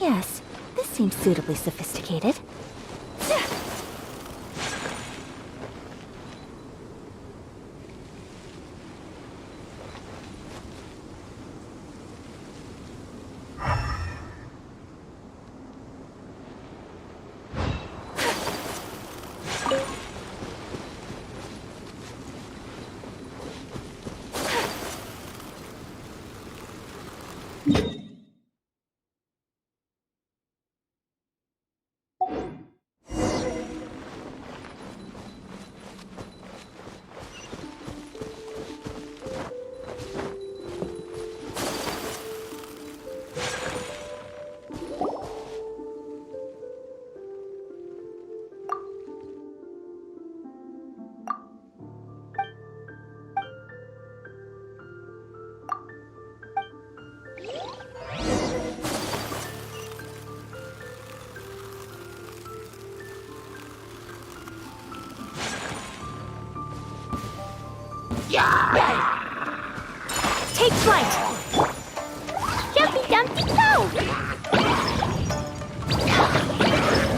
Yes, this seems suitably sophisticated. Take flight! Jumpy Dumpty go!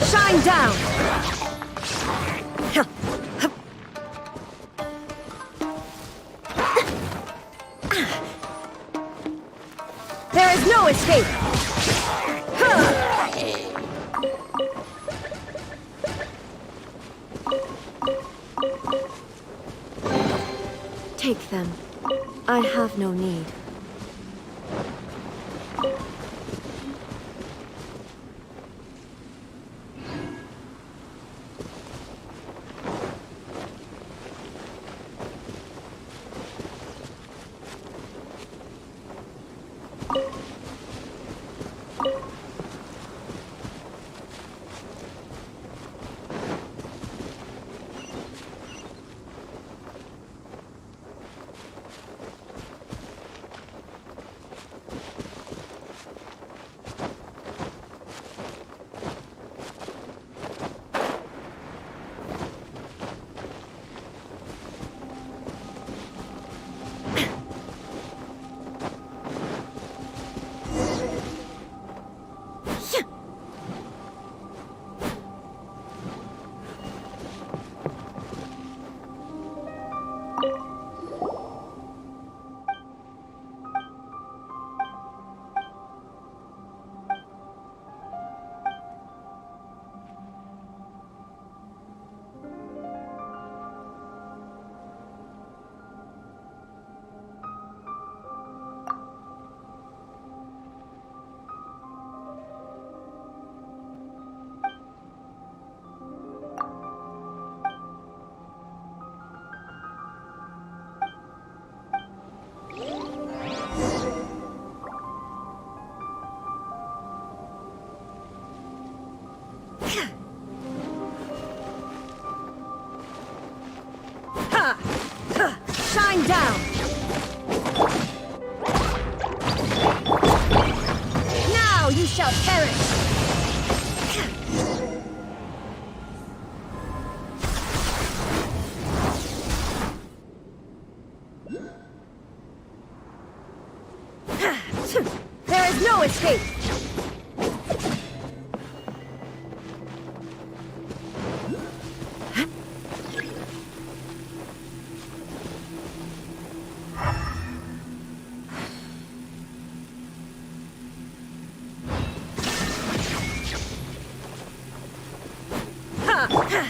Shine down! There is no escape! Take them. I have no need. Shine down! Now you shall perish! My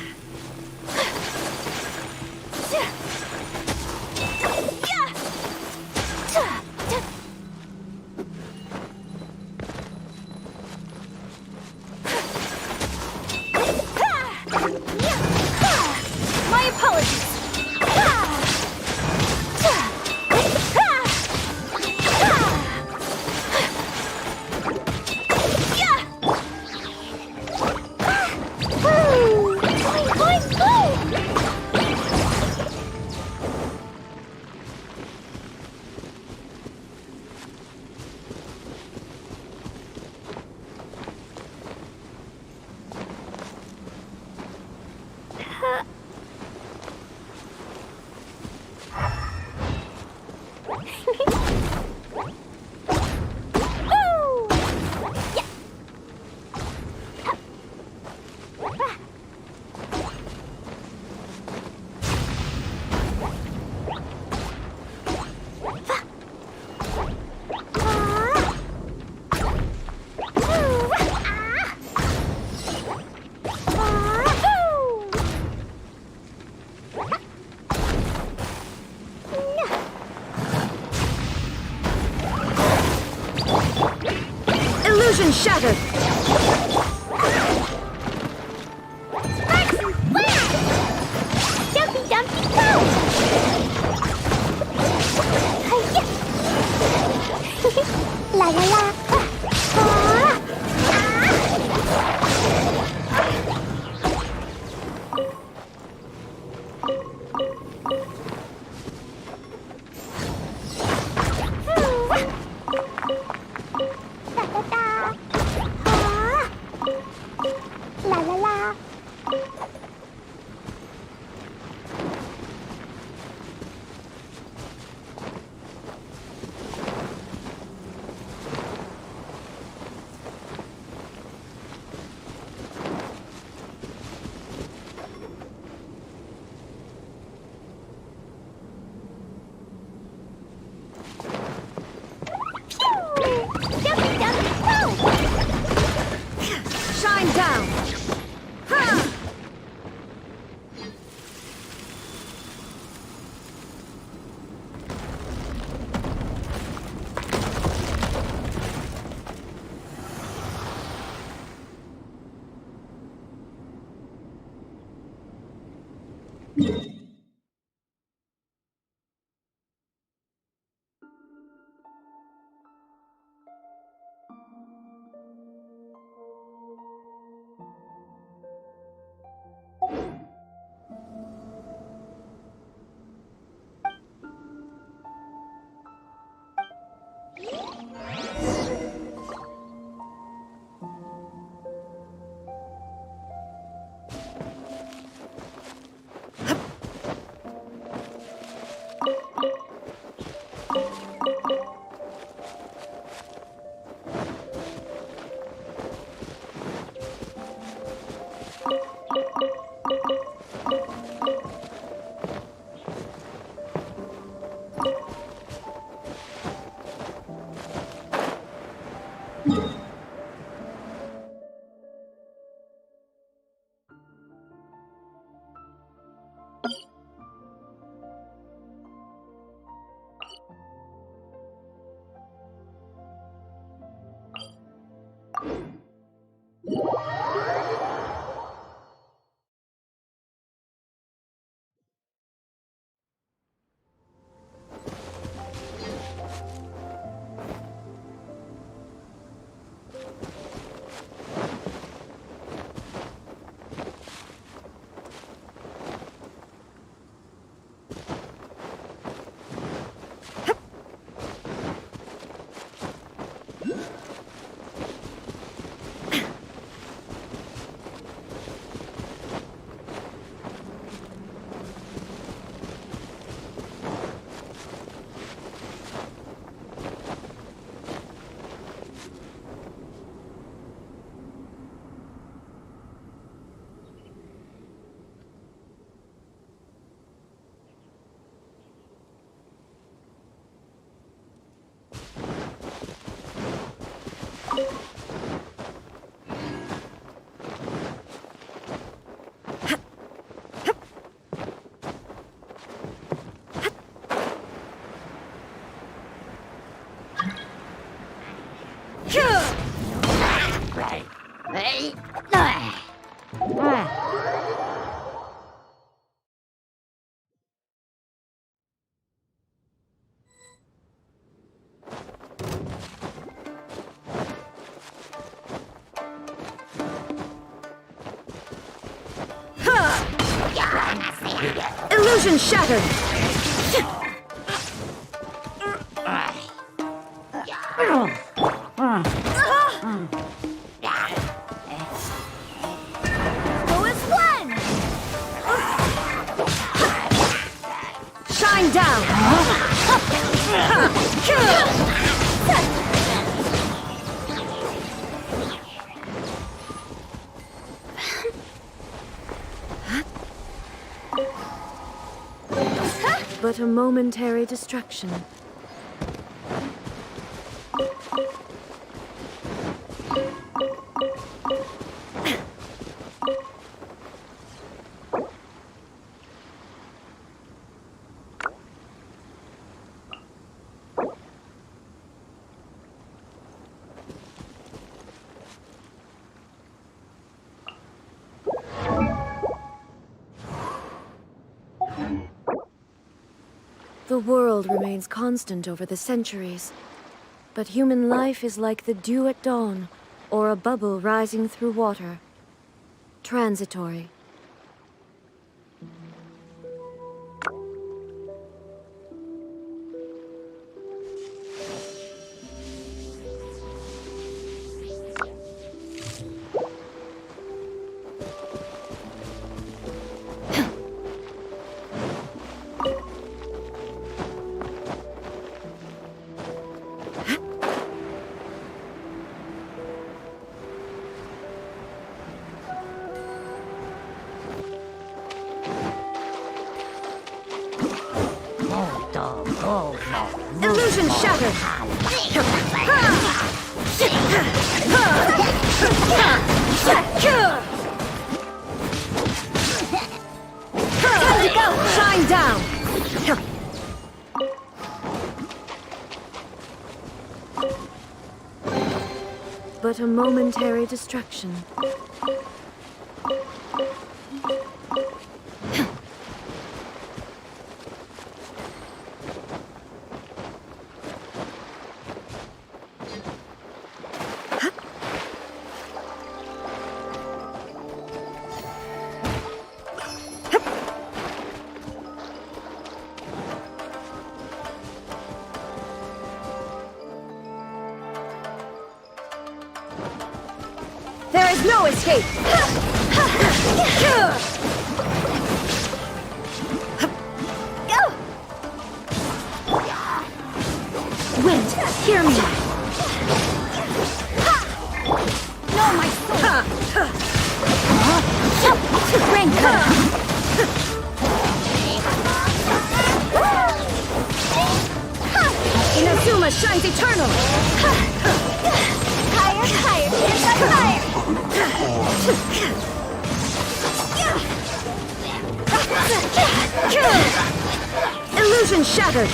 apologies. Illusion shattered! Jumpy, jumpy, go! La la la! La la la! Jumpy, jumpy, go! Shine down! Illusion shattered! Shine down! But a momentary distraction. The world remains constant over the centuries, but human life is like the dew at dawn, or a bubble rising through water. Transitory. Illusion shattered! Time to go! Shine down! But a momentary distraction. There is no escape! Wind, hear me! No, my soul! Raincoat! Inazuma shines eternal! Higher, higher, yes, I'm higher! Illusion shattered!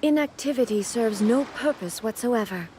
Inactivity serves no purpose whatsoever.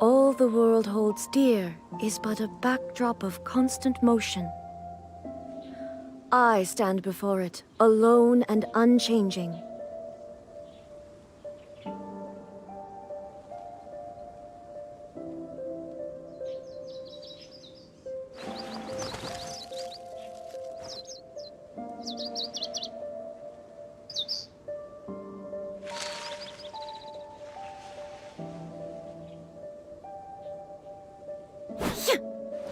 All the world holds dear is but a backdrop of constant motion. I stand before it, alone and unchanging.